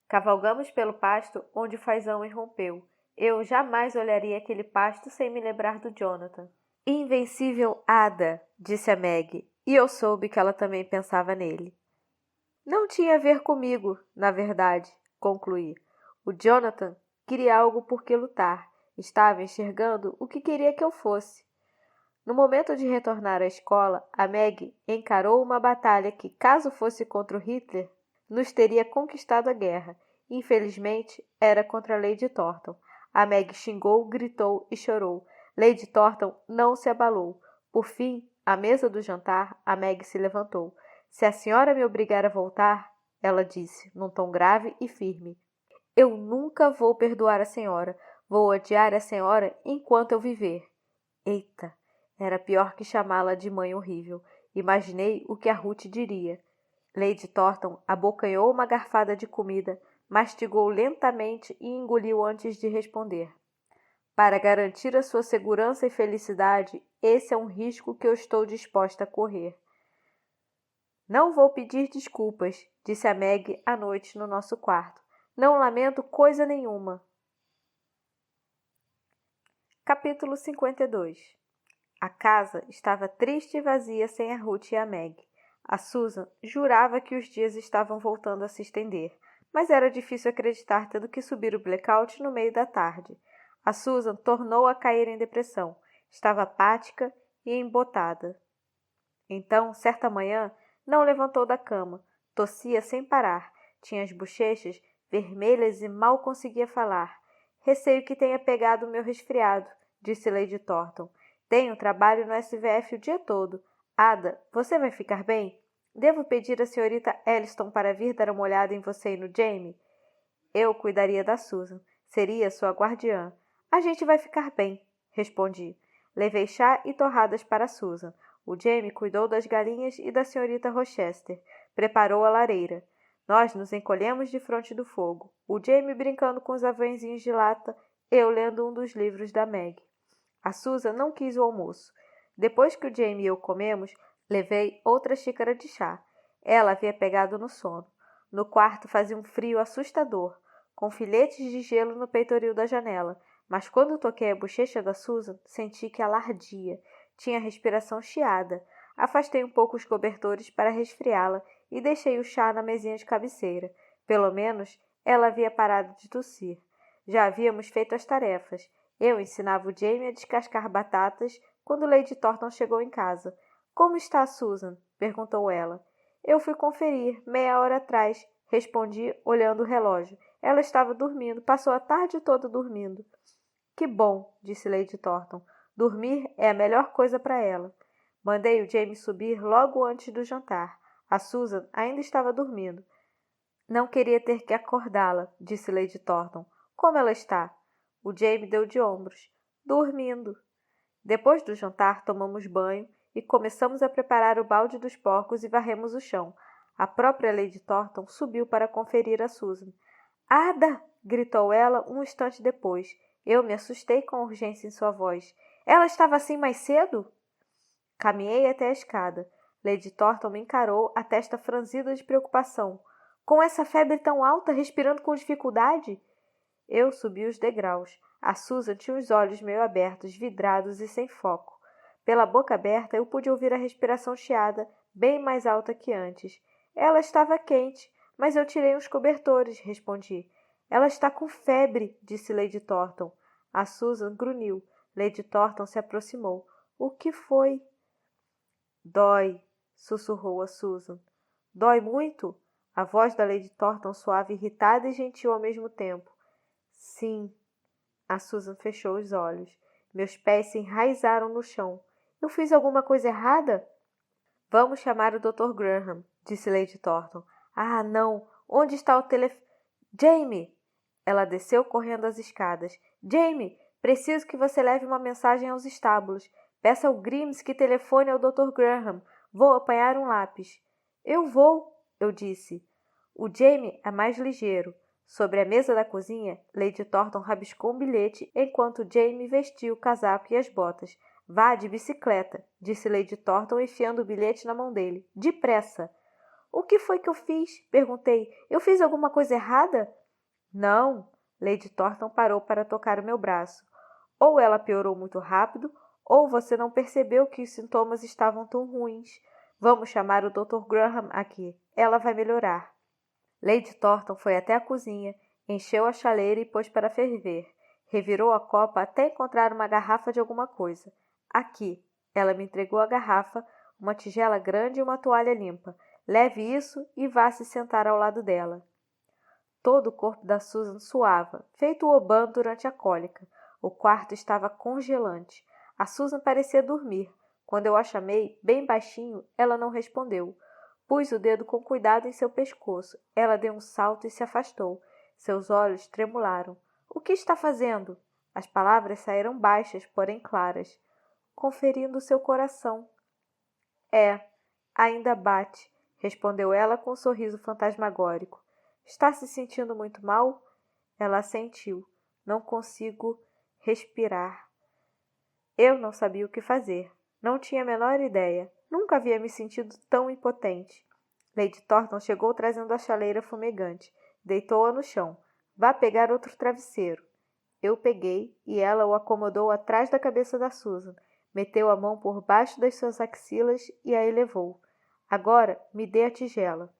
Cavalgamos pelo pasto onde o fazão irrompeu. Eu jamais olharia aquele pasto sem me lembrar do Jonathan. Invencível Ada, disse a Meg, e eu soube que ela também pensava nele. Não tinha a ver comigo, na verdade, concluí. O Jonathan queria algo por que lutar. Estava enxergando o que queria que eu fosse. No momento de retornar à escola, a Meg encarou uma batalha que, caso fosse contra o Hitler, nos teria conquistado a guerra. Infelizmente, era contra Lady Thornton. A Meg xingou, gritou e chorou. Lady Thornton não se abalou. Por fim, à mesa do jantar, a Meg se levantou. Se a senhora me obrigar a voltar, ela disse, num tom grave e firme, eu nunca vou perdoar a senhora. Vou odiar a senhora enquanto eu viver. Eita, era pior que chamá-la de mãe horrível. Imaginei o que a Ruth diria. Lady Thornton abocanhou uma garfada de comida, mastigou lentamente e engoliu antes de responder. Para garantir a sua segurança e felicidade, esse é um risco que eu estou disposta a correr. Não vou pedir desculpas, disse a Meg à noite no nosso quarto. Não lamento coisa nenhuma. Capítulo 52. A casa estava triste e vazia sem a Ruth e a Meg. A Susan jurava que os dias estavam voltando a se estender, mas era difícil acreditar tendo que subir o blackout no meio da tarde. A Susan tornou a cair em depressão. Estava apática e embotada. Então, certa manhã, não levantou da cama. Tossia sem parar. Tinha as bochechas vermelhas e mal conseguia falar. Receio que tenha pegado o meu resfriado, disse Lady Thornton. Tenho trabalho no SVF o dia todo. Ada, você vai ficar bem? Devo pedir à senhorita Elliston para vir dar uma olhada em você e no Jamie? Eu cuidaria da Susan. Seria sua guardiã. A gente vai ficar bem, respondi. Levei chá e torradas para Susan. O Jamie cuidou das galinhas e da senhorita Rochester. Preparou a lareira. Nós nos encolhemos defronte do fogo. O Jamie brincando com os aviõezinhos de lata, eu lendo um dos livros da Meg. A Susan não quis o almoço. Depois que o Jamie e eu comemos, levei outra xícara de chá. Ela havia pegado no sono. No quarto fazia um frio assustador, com filetes de gelo no peitoril da janela, mas quando toquei a bochecha da Susan, senti que ela ardia. Tinha a respiração chiada. Afastei um pouco os cobertores para resfriá-la e deixei o chá na mesinha de cabeceira. Pelo menos, ela havia parado de tossir. Já havíamos feito as tarefas. Eu ensinava o Jamie a descascar batatas quando Lady Thornton chegou em casa. Como está a Susan? Perguntou ela. Eu fui conferir, meia hora atrás, respondi, olhando o relógio. Ela estava dormindo, passou a tarde toda dormindo. Que bom, disse Lady Thornton. Dormir é a melhor coisa para ela. Mandei o Jamie subir logo antes do jantar. A Susan ainda estava dormindo. Não queria ter que acordá-la, disse Lady Thornton. Como ela está? O Jamie deu de ombros. Dormindo. Depois do jantar, tomamos banho e começamos a preparar o balde dos porcos e varremos o chão. A própria Lady Thornton subiu para conferir a Susan. Ada! Gritou ela um instante depois. Eu me assustei com a urgência em sua voz. Ela estava assim mais cedo? Caminhei até a escada. Lady Thornton me encarou, a testa franzida de preocupação. Com essa febre tão alta, respirando com dificuldade? Eu subi os degraus. A Susan tinha os olhos meio abertos, vidrados e sem foco. Pela boca aberta, eu pude ouvir a respiração chiada, bem mais alta que antes. Ela estava quente, mas eu tirei os cobertores, respondi. Ela está com febre, disse Lady Thornton. A Susan grunhiu. Lady Thornton se aproximou. O que foi? Dói, sussurrou a Susan. Dói muito? A voz da Lady Thornton soava irritada e gentil ao mesmo tempo. Sim. A Susan fechou os olhos. Meus pés se enraizaram no chão. Eu fiz alguma coisa errada? Vamos chamar o Dr. Graham, disse Lady Thornton. Ah, não! Onde está o telefone? Jamie! Ela desceu correndo as escadas. Jamie, preciso que você leve uma mensagem aos estábulos. Peça ao Grimes que telefone ao Dr. Graham. Vou apanhar um lápis. Eu vou, eu disse. O Jamie é mais ligeiro. Sobre a mesa da cozinha, Lady Thornton rabiscou um bilhete enquanto Jamie vestia o casaco e as botas. Vá de bicicleta, disse Lady Thornton enfiando o bilhete na mão dele. Depressa! O que foi que eu fiz? Perguntei. Eu fiz alguma coisa errada? Não. Lady Thornton parou para tocar o meu braço. Ou ela piorou muito rápido, ou você não percebeu que os sintomas estavam tão ruins. Vamos chamar o Dr. Graham aqui. Ela vai melhorar. Lady Thornton foi até a cozinha, encheu a chaleira e pôs para ferver. Revirou a copa até encontrar uma garrafa de alguma coisa. Aqui. Ela me entregou a garrafa, uma tigela grande e uma toalha limpa. Leve isso e vá se sentar ao lado dela. Todo o corpo da Susan suava, feito o Oban durante a cólica. O quarto estava congelante. A Susan parecia dormir. Quando eu a chamei, bem baixinho, ela não respondeu. Pus o dedo com cuidado em seu pescoço. Ela deu um salto e se afastou. Seus olhos tremularam. O que está fazendo? As palavras saíram baixas, porém claras. Conferindo seu coração. É, ainda bate, respondeu ela com um sorriso fantasmagórico. Está se sentindo muito mal? Ela assentiu. Não consigo respirar. Eu não sabia o que fazer. Não tinha a menor ideia. Nunca havia me sentido tão impotente. Lady Thornton chegou trazendo a chaleira fumegante. Deitou-a no chão. Vá pegar outro travesseiro. Eu peguei e ela o acomodou atrás da cabeça da Susan. Meteu a mão por baixo das suas axilas e a elevou. Agora me dê a tigela.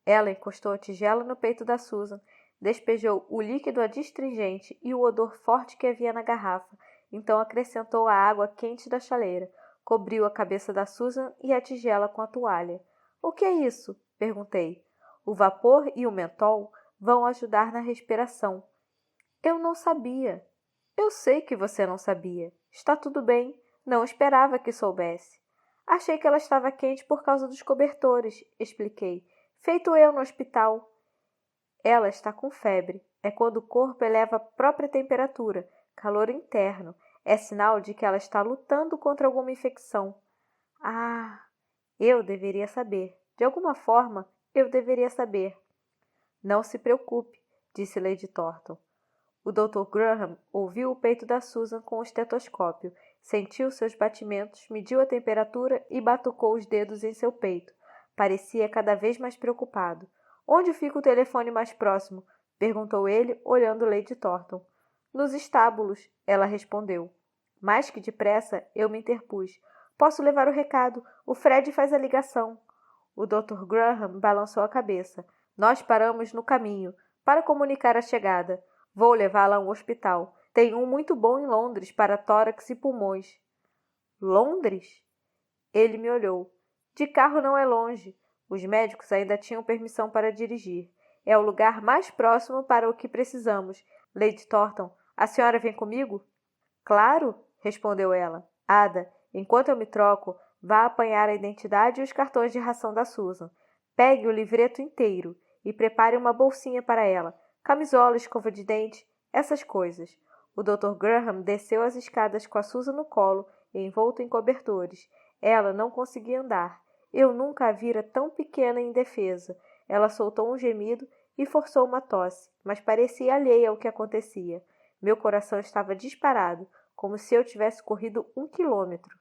Ela encostou a tigela no peito da Susan, despejou o líquido adstringente e o odor forte que havia na garrafa, então acrescentou a água quente da chaleira, cobriu a cabeça da Susan e a tigela com a toalha. O que é isso? Perguntei. O vapor e o mentol vão ajudar na respiração. Eu não sabia. Eu sei que você não sabia. Está tudo bem. Não esperava que soubesse. Achei que ela estava quente por causa dos cobertores, expliquei. Feito eu no hospital. Ela está com febre. É quando o corpo eleva a própria temperatura, calor interno. É sinal de que ela está lutando contra alguma infecção. Ah, eu deveria saber. De alguma forma, eu deveria saber. Não se preocupe, disse Lady Thornton. O Dr. Graham ouviu o peito da Susan com o estetoscópio, sentiu seus batimentos, mediu a temperatura e batucou os dedos em seu peito. Parecia cada vez mais preocupado. Onde fica o telefone mais próximo? Perguntou ele, olhando Lady Thornton. Nos estábulos, ela respondeu. Mais que depressa, eu me interpus. Posso levar o recado. O Fred faz a ligação. O Dr. Graham balançou a cabeça. Nós paramos no caminho para comunicar a chegada. Vou levá-la a um hospital. Tem um muito bom em Londres para tórax e pulmões. Londres? Ele me olhou. De carro não é longe. Os médicos ainda tinham permissão para dirigir. É o lugar mais próximo para o que precisamos. Lady Thornton, a senhora vem comigo? Claro, respondeu ela. Ada, enquanto eu me troco, vá apanhar a identidade e os cartões de ração da Susan. Pegue o livreto inteiro e prepare uma bolsinha para ela. Camisola, escova de dente, essas coisas. O Dr. Graham desceu as escadas com a Susan no colo, envolto em cobertores. Ela não conseguia andar. Eu nunca a vira tão pequena e indefesa. Ela soltou um gemido e forçou uma tosse, mas parecia alheia ao que acontecia. Meu coração estava disparado, como se eu tivesse corrido 1 quilômetro.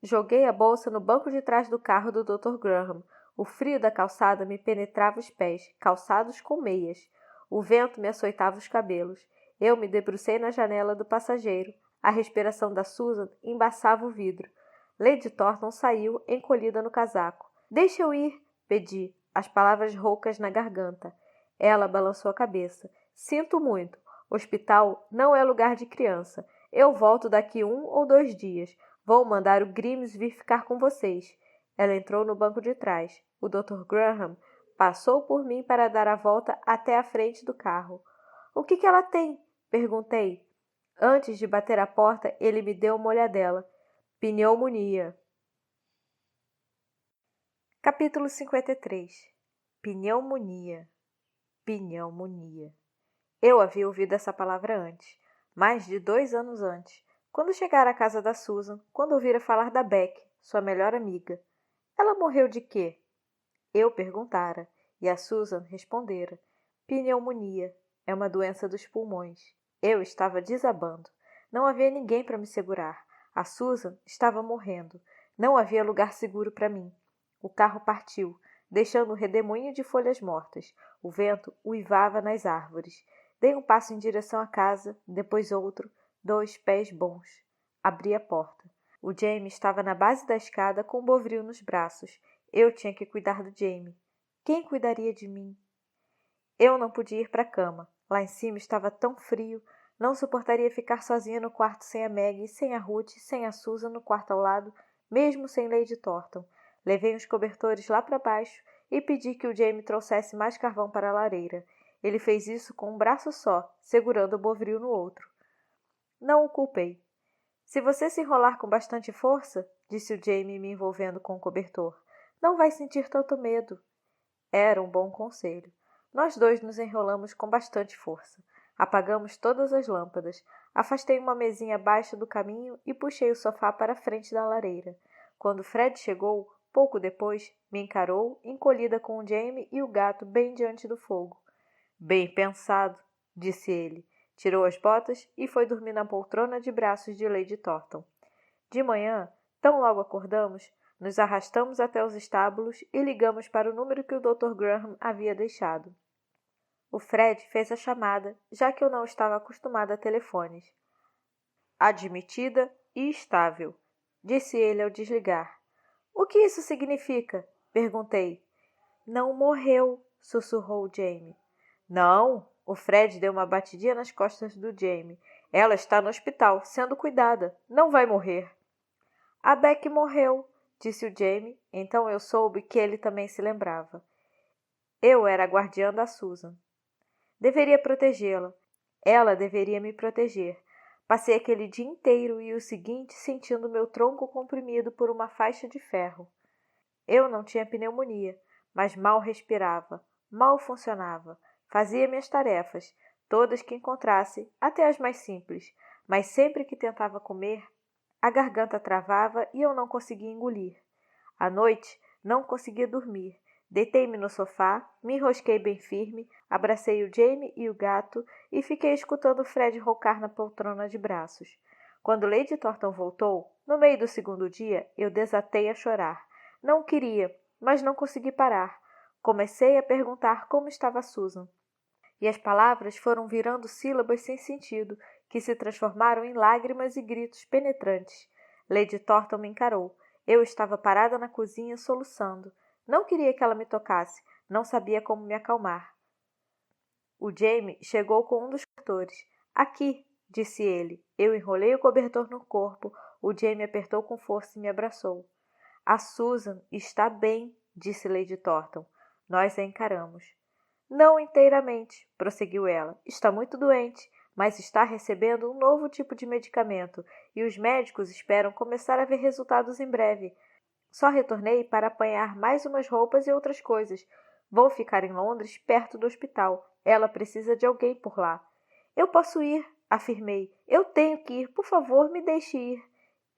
Joguei a bolsa no banco de trás do carro do Dr. Graham. O frio da calçada me penetrava os pés, calçados com meias. O vento me açoitava os cabelos. Eu me debrucei na janela do passageiro. A respiração da Susan embaçava o vidro. Lady Thornton saiu, encolhida no casaco. Deixa eu ir, pedi, as palavras roucas na garganta. Ela balançou a cabeça. Sinto muito. Hospital não é lugar de criança. Eu volto daqui 1 ou 2 dias. Vou mandar o Grimes vir ficar com vocês. Ela entrou no banco de trás. O Dr. Graham passou por mim para dar a volta até a frente do carro. O que ela tem? Perguntei. Antes de bater a porta, ele me deu uma olhadela. Pneumonia. Capítulo 53. Pneumonia. Pneumonia. Eu havia ouvido essa palavra antes, mais de 2 anos antes, quando chegara à casa da Susan, quando ouvira falar da Beck, sua melhor amiga. Ela morreu de quê? Eu perguntara, e a Susan respondera. Pneumonia. É uma doença dos pulmões. Eu estava desabando. Não havia ninguém para me segurar. A Susan estava morrendo. Não havia lugar seguro para mim. O carro partiu, deixando um redemoinho de folhas mortas. O vento uivava nas árvores. Dei um passo em direção à casa, depois outro, 2 pés bons. Abri a porta. O Jamie estava na base da escada com o Bovril nos braços. Eu tinha que cuidar do Jamie. Quem cuidaria de mim? Eu não podia ir para a cama. Lá em cima estava tão frio. Não suportaria ficar sozinha no quarto sem a Maggie, sem a Ruth, sem a Susan no quarto ao lado, mesmo sem Lady Thornton. Levei os cobertores lá para baixo e pedi que o Jamie trouxesse mais carvão para a lareira. Ele fez isso com um braço só, segurando o Bovril no outro. Não o culpei. Se você se enrolar com bastante força, disse o Jamie me envolvendo com o cobertor, não vai sentir tanto medo. Era um bom conselho. Nós 2 nos enrolamos com bastante força. Apagamos todas as lâmpadas. Afastei uma mesinha baixa do caminho e puxei o sofá para a frente da lareira. Quando Fred chegou, pouco depois, me encarou, encolhida com o Jamie e o gato bem diante do fogo. Bem pensado, disse ele. Tirou as botas e foi dormir na poltrona de braços de Lady Thornton. De manhã, tão logo acordamos, nos arrastamos até os estábulos e ligamos para o número que o Dr. Graham havia deixado. O Fred fez a chamada, já que eu não estava acostumada a telefones. Admitida e estável, disse ele ao desligar. O que isso significa? Perguntei. Não morreu, sussurrou Jamie. Não, o Fred deu uma batidinha nas costas do Jamie. Ela está no hospital, sendo cuidada. Não vai morrer. A Beck morreu, disse o Jamie. Então eu soube que ele também se lembrava. Eu era a guardiã da Susan. Deveria protegê-la. Ela deveria me proteger. Passei aquele dia inteiro e o seguinte sentindo meu tronco comprimido por uma faixa de ferro. Eu não tinha pneumonia, mas mal respirava, mal funcionava. Fazia minhas tarefas, todas que encontrasse, até as mais simples, mas sempre que tentava comer, a garganta travava e eu não conseguia engolir. À noite, não conseguia dormir. Deitei-me no sofá, me enrosquei bem firme, abracei o Jamie e o gato e fiquei escutando Fred roncar na poltrona de braços. Quando Lady Thornton voltou, no meio do segundo dia, eu desatei a chorar. Não queria, mas não consegui parar. Comecei a perguntar como estava Susan. E as palavras foram virando sílabas sem sentido, que se transformaram em lágrimas e gritos penetrantes. Lady Thornton me encarou. Eu estava parada na cozinha, soluçando. Não queria que ela me tocasse, não sabia como me acalmar. O Jamie chegou com um dos cobertores. Aqui, disse ele. Eu enrolei o cobertor no corpo. O Jamie apertou com força e me abraçou. A Susan está bem, disse Lady Thornton. Nós a encaramos. Não inteiramente, prosseguiu ela. Está muito doente, mas está recebendo um novo tipo de medicamento e os médicos esperam começar a ver resultados em breve. Só retornei para apanhar mais umas roupas e outras coisas. Vou ficar em Londres, perto do hospital. Ela precisa de alguém por lá. Eu posso ir, afirmei. Eu tenho que ir. Por favor, me deixe ir.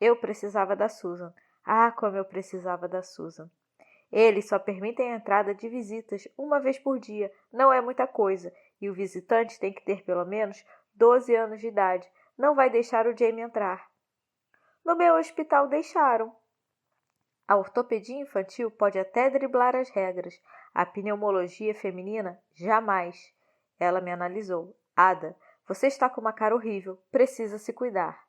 Eu precisava da Susan. Ah, como eu precisava da Susan. Eles só permitem a entrada de visitas uma vez por dia. Não é muita coisa. E o visitante tem que ter pelo menos 12 anos de idade. Não vai deixar o Jamie entrar. No meu hospital deixaram. A ortopedia infantil pode até driblar as regras. A pneumologia feminina, jamais. Ela me analisou. Ada, você está com uma cara horrível. Precisa se cuidar.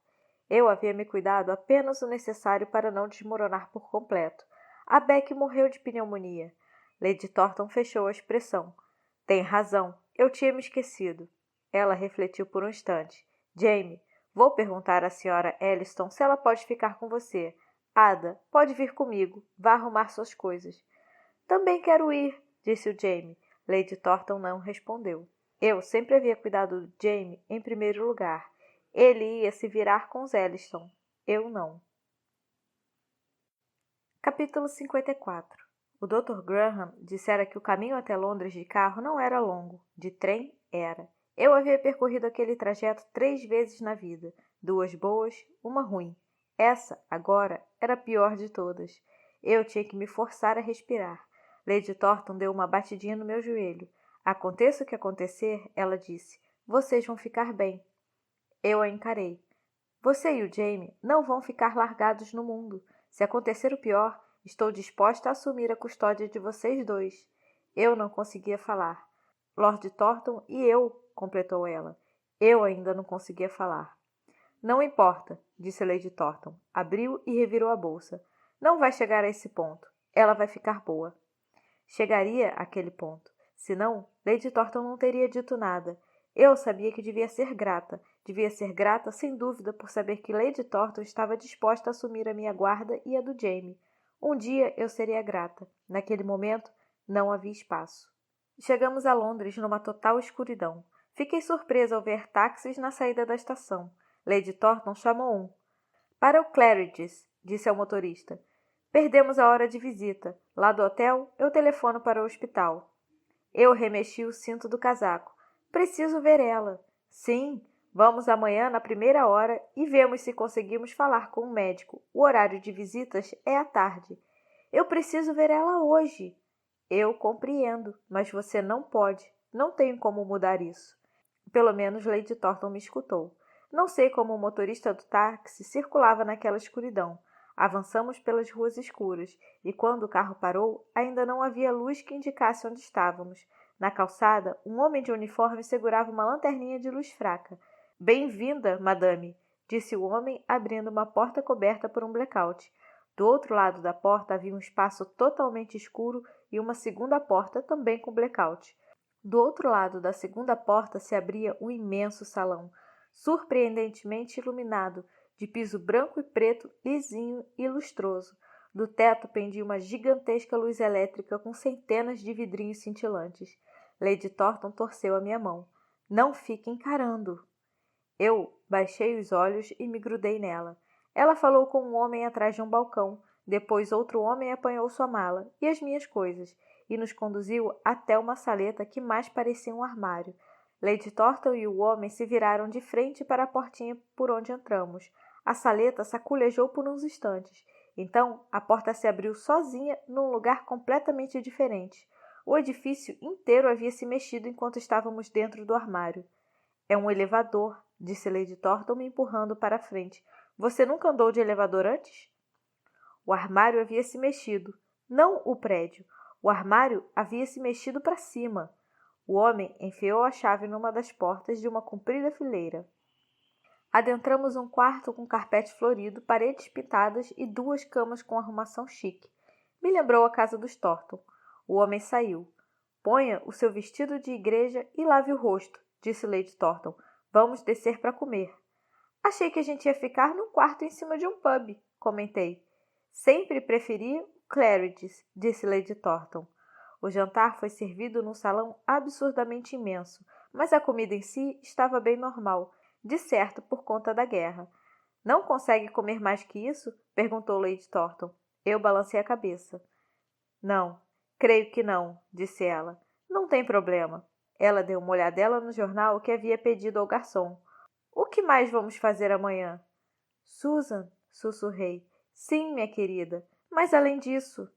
Eu havia me cuidado apenas o necessário para não desmoronar por completo. A Beck morreu de pneumonia. Lady Thornton fechou a expressão. Tem razão. Eu tinha me esquecido. Ela refletiu por um instante. Jamie, vou perguntar à Sra. Elliston se ela pode ficar com você. Ada, pode vir comigo. Vá arrumar suas coisas. Também quero ir, disse o Jamie. Lady Thornton não respondeu. Eu sempre havia cuidado do Jamie em primeiro lugar. Ele ia se virar com os Elliston. Eu não. Capítulo 54. O Dr. Graham dissera que o caminho até Londres de carro não era longo. De trem, era. Eu havia percorrido aquele trajeto 3 vezes na vida. 2 boas, uma ruim. Essa, agora, era a pior de todas. Eu tinha que me forçar a respirar. Lady Thornton deu uma batidinha no meu joelho. Aconteça o que acontecer, ela disse, vocês vão ficar bem. Eu a encarei. Você e o Jamie não vão ficar largados no mundo. Se acontecer o pior, estou disposta a assumir a custódia de vocês dois. Eu não conseguia falar. Lord Thornton e eu, completou ela. Eu ainda não conseguia falar. Não importa, disse Lady Thornton. Abriu e revirou a bolsa. Não vai chegar a esse ponto. Ela vai ficar boa. Chegaria àquele ponto. Senão, Lady Thornton não teria dito nada. Eu sabia que devia ser grata. Devia ser grata, sem dúvida, por saber que Lady Thornton estava disposta a assumir a minha guarda e a do Jamie. Um dia eu seria grata. Naquele momento, não havia espaço. Chegamos a Londres numa total escuridão. Fiquei surpresa ao ver táxis na saída da estação. Lady Thornton chamou um. Para o Claridge's, disse ao motorista. Perdemos a hora de visita. Lá do hotel, eu telefono para o hospital. Eu remexi o cinto do casaco. Preciso ver ela. Sim, vamos amanhã na primeira hora e vemos se conseguimos falar com o médico. O horário de visitas é à tarde. Eu preciso ver ela hoje. Eu compreendo, mas você não pode. Não tenho como mudar isso. Pelo menos Lady Thornton me escutou. Não sei como o motorista do táxi circulava naquela escuridão. Avançamos pelas ruas escuras, e quando o carro parou, ainda não havia luz que indicasse onde estávamos. Na calçada, um homem de uniforme segurava uma lanterninha de luz fraca. Bem-vinda, madame, disse o homem, abrindo uma porta coberta por um blackout. Do outro lado da porta havia um espaço totalmente escuro e uma segunda porta também com blackout. Do outro lado da segunda porta se abria um imenso salão, surpreendentemente iluminado, de piso branco e preto, lisinho e lustroso. Do teto pendia uma gigantesca luz elétrica com centenas de vidrinhos cintilantes. Lady Thornton torceu a minha mão. Não fique encarando. Eu baixei os olhos e me grudei nela. Ela falou com um homem atrás de um balcão. Depois outro homem apanhou sua mala e as minhas coisas e nos conduziu até uma saleta que mais parecia um armário. Lady Thornton e o homem se viraram de frente para a portinha por onde entramos. A saleta saculejou por uns instantes. Então, a porta se abriu sozinha num lugar completamente diferente. O edifício inteiro havia se mexido enquanto estávamos dentro do armário. É um elevador, disse Lady Thornton me empurrando para a frente. Você nunca andou de elevador antes? O armário havia se mexido, não o prédio. O armário havia se mexido para cima. O homem enfiou a chave numa das portas de uma comprida fileira. Adentramos um quarto com carpete florido, paredes pintadas e 2 camas com arrumação chique. Me lembrou a casa dos Thornton. O homem saiu. Ponha o seu vestido de igreja e lave o rosto, disse Lady Thornton. Vamos descer para comer. Achei que a gente ia ficar num quarto em cima de um pub, comentei. Sempre preferi o Claridge's, disse Lady Thornton. O jantar foi servido num salão absurdamente imenso, mas a comida em si estava bem normal, de certo por conta da guerra. Não consegue comer mais que isso? Perguntou Lady Thornton. Eu balancei a cabeça. Não, creio que não, disse ela. Não tem problema. Ela deu uma olhadela no jornal que havia pedido ao garçom. O que mais vamos fazer amanhã? Susan, sussurrei. Sim, minha querida, mas além disso...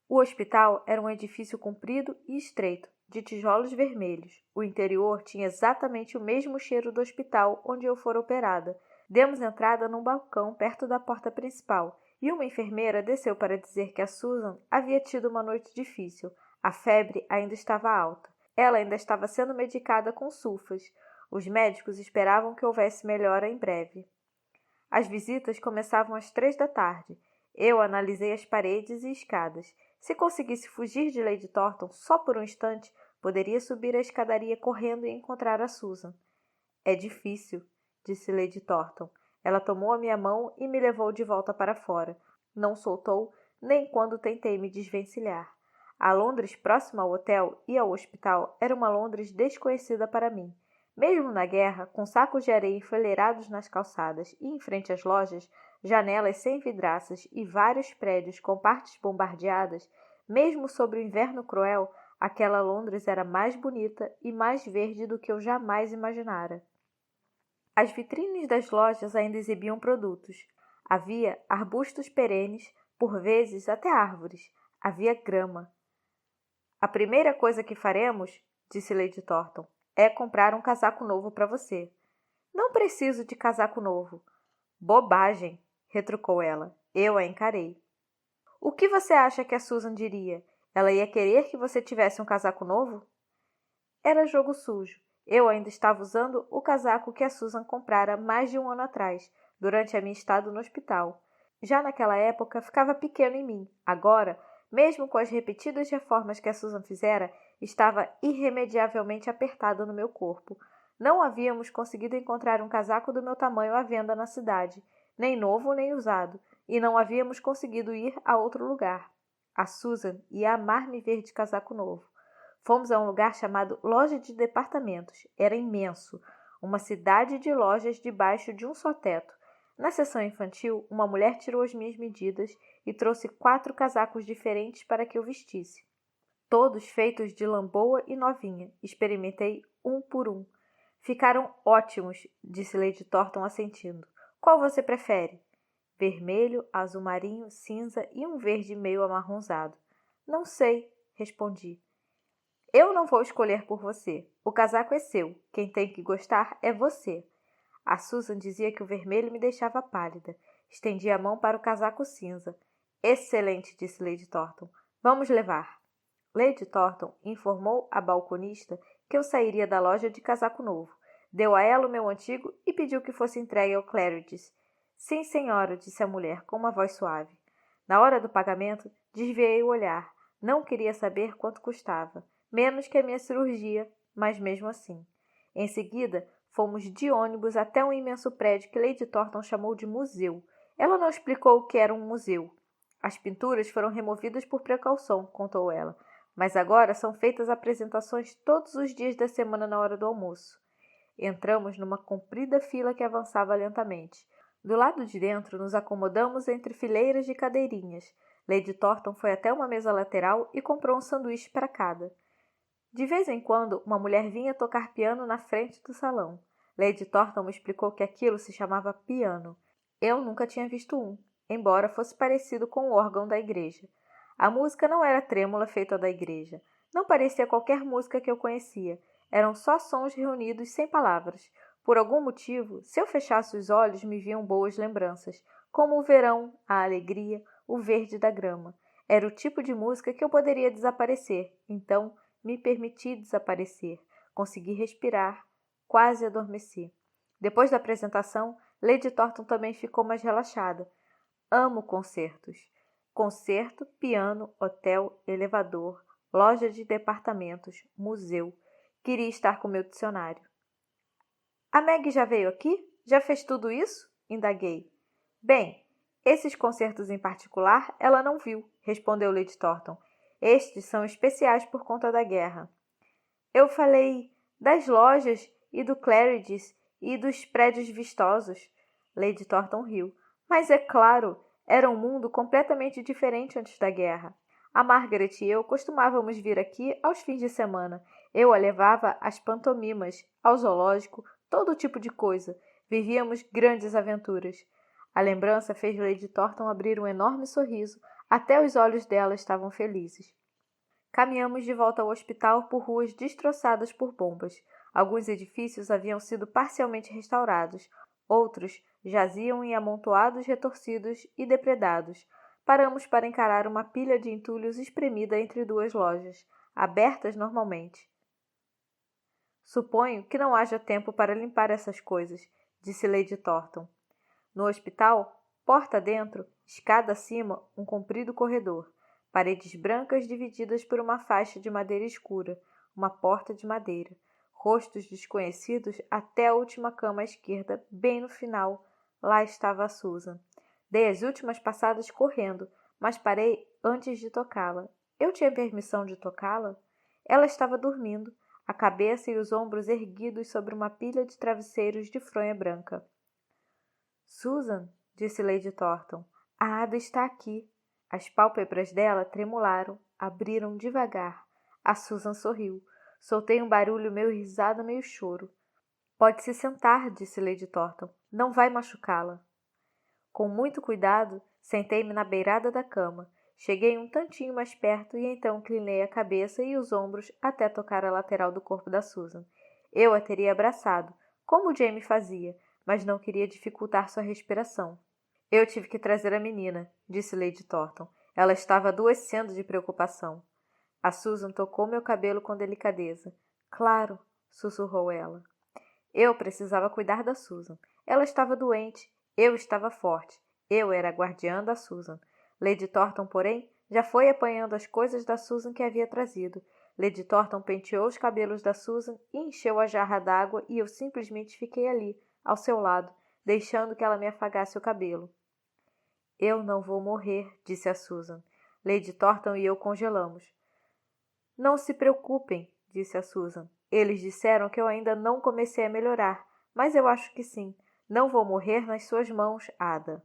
O hospital era um edifício comprido e estreito, de tijolos vermelhos. O interior tinha exatamente o mesmo cheiro do hospital onde eu fora operada. Demos entrada num balcão perto da porta principal e uma enfermeira desceu para dizer que a Susan havia tido uma noite difícil. A febre ainda estava alta. Ela ainda estava sendo medicada com sulfas. Os médicos esperavam que houvesse melhora em breve. As visitas começavam às 3 da tarde. Eu analisei as paredes e escadas. Se conseguisse fugir de Lady Thornton só por um instante, poderia subir a escadaria correndo e encontrar a Susan. É difícil, disse Lady Thornton. Ela tomou a minha mão e me levou de volta para fora. Não soltou nem quando tentei me desvencilhar. A Londres próxima ao hotel e ao hospital era uma Londres desconhecida para mim. Mesmo na guerra, com sacos de areia enfileirados nas calçadas e em frente às lojas, janelas sem vidraças e vários prédios com partes bombardeadas, mesmo sob o inverno cruel, aquela Londres era mais bonita e mais verde do que eu jamais imaginara. As vitrines das lojas ainda exibiam produtos. Havia arbustos perenes, por vezes até árvores. Havia grama. A primeira coisa que faremos, disse Lady Thornton, é comprar um casaco novo para você. Não preciso de casaco novo. Bobagem, retrucou ela. Eu a encarei. O que você acha que a Susan diria? Ela ia querer que você tivesse um casaco novo? Era jogo sujo. Eu ainda estava usando o casaco que a Susan comprara mais de um ano atrás, durante a minha estada no hospital. Já naquela época ficava pequeno em mim. Agora, mesmo com as repetidas reformas que a Susan fizera, estava irremediavelmente apertado no meu corpo. Não havíamos conseguido encontrar um casaco do meu tamanho à venda na cidade, nem novo nem usado, e não havíamos conseguido ir a outro lugar. A Susan ia amar me ver de casaco novo. Fomos a um lugar chamado Loja de Departamentos. Era imenso, uma cidade de lojas debaixo de um só teto. Na seção infantil, uma mulher tirou as minhas medidas e trouxe 4 casacos diferentes para que eu vestisse. Todos feitos de lã boa e novinha. Experimentei um por um. Ficaram ótimos, disse Lady Thornton assentindo. Qual você prefere? Vermelho, azul marinho, cinza e um verde meio amarronzado. Não sei, respondi. Eu não vou escolher por você. O casaco é seu. Quem tem que gostar é você. A Susan dizia que o vermelho me deixava pálida. Estendi a mão para o casaco cinza. Excelente, disse Lady Thornton. Vamos levar. Lady Thornton informou a balconista que eu sairia da loja de casaco novo. Deu a ela o meu antigo e pediu que fosse entregue ao Claridge's. Sim, senhora, disse a mulher com uma voz suave. Na hora do pagamento, desviei o olhar. Não queria saber quanto custava. Menos que a minha cirurgia, mas mesmo assim. Em seguida, fomos de ônibus até um imenso prédio que Lady Thornton chamou de museu. Ela não explicou o que era um museu. As pinturas foram removidas por precaução, contou ela, mas agora são feitas apresentações todos os dias da semana na hora do almoço. Entramos numa comprida fila que avançava lentamente. Do lado de dentro, nos acomodamos entre fileiras de cadeirinhas. Lady Thornton foi até uma mesa lateral e comprou um sanduíche para cada. De vez em quando, uma mulher vinha tocar piano na frente do salão. Lady Thornton me explicou que aquilo se chamava piano. Eu nunca tinha visto um, embora fosse parecido com o órgão da igreja. A música não era trêmula feita da igreja. Não parecia qualquer música que eu conhecia. Eram só sons reunidos sem palavras. Por algum motivo, se eu fechasse os olhos, me vinham boas lembranças, como o verão, a alegria, o verde da grama. Era o tipo de música que eu poderia desaparecer. Então, me permiti desaparecer. Consegui respirar. Quase adormeci. Depois da apresentação, Lady Thornton também ficou mais relaxada. Amo concertos. Concerto, piano, hotel, elevador, loja de departamentos, museu. Queria estar com meu dicionário. A Meg já veio aqui? Já fez tudo isso? Indaguei. Bem, esses concertos em particular ela não viu, respondeu Lady Thornton. Estes são especiais por conta da guerra. Eu falei das lojas e do Claridge's e dos prédios vistosos. Lady Thornton riu. Mas é claro, era um mundo completamente diferente antes da guerra. A Margaret e eu costumávamos vir aqui aos fins de semana. Eu a levava às pantomimas, ao zoológico, todo tipo de coisa. Vivíamos grandes aventuras. A lembrança fez Lady Thornton abrir um enorme sorriso. Até os olhos dela estavam felizes. Caminhamos de volta ao hospital por ruas destroçadas por bombas. Alguns edifícios haviam sido parcialmente restaurados. Outros jaziam em amontoados retorcidos e depredados. Paramos para encarar uma pilha de entulhos espremida entre duas lojas, abertas normalmente. Suponho que não haja tempo para limpar essas coisas, disse Lady Thornton. No hospital, porta dentro, escada acima, um comprido corredor. Paredes brancas divididas por uma faixa de madeira escura, uma porta de madeira. Rostos desconhecidos até a última cama à esquerda, bem no final. Lá estava a Susan. Dei as últimas passadas correndo, mas parei antes de tocá-la. Eu tinha permissão de tocá-la? Ela estava dormindo, a cabeça e os ombros erguidos sobre uma pilha de travesseiros de fronha branca. Susan, disse Lady Thornton, a Ada está aqui. As pálpebras dela tremularam, abriram devagar. A Susan sorriu. Soltei um barulho meio risada, meio choro. Pode se sentar, disse Lady Thornton. Não vai machucá-la. Com muito cuidado, sentei-me na beirada da cama. Cheguei um tantinho mais perto e então inclinei a cabeça e os ombros até tocar a lateral do corpo da Susan. Eu a teria abraçado, como Jamie fazia, mas não queria dificultar sua respiração. Eu tive que trazer a menina, disse Lady Thornton. Ela estava adoecendo de preocupação. A Susan tocou meu cabelo com delicadeza. Claro, sussurrou ela. Eu precisava cuidar da Susan. Ela estava doente. Eu estava forte. Eu era a guardiã da Susan. Lady Thornton, porém, já foi apanhando as coisas da Susan que havia trazido. Lady Thornton penteou os cabelos da Susan e encheu a jarra d'água e eu simplesmente fiquei ali, ao seu lado, deixando que ela me afagasse o cabelo. Eu não vou morrer, disse a Susan. Lady Thornton e eu congelamos. Não se preocupem, disse a Susan. Eles disseram que eu ainda não comecei a melhorar, mas eu acho que sim. Não vou morrer nas suas mãos, Ada.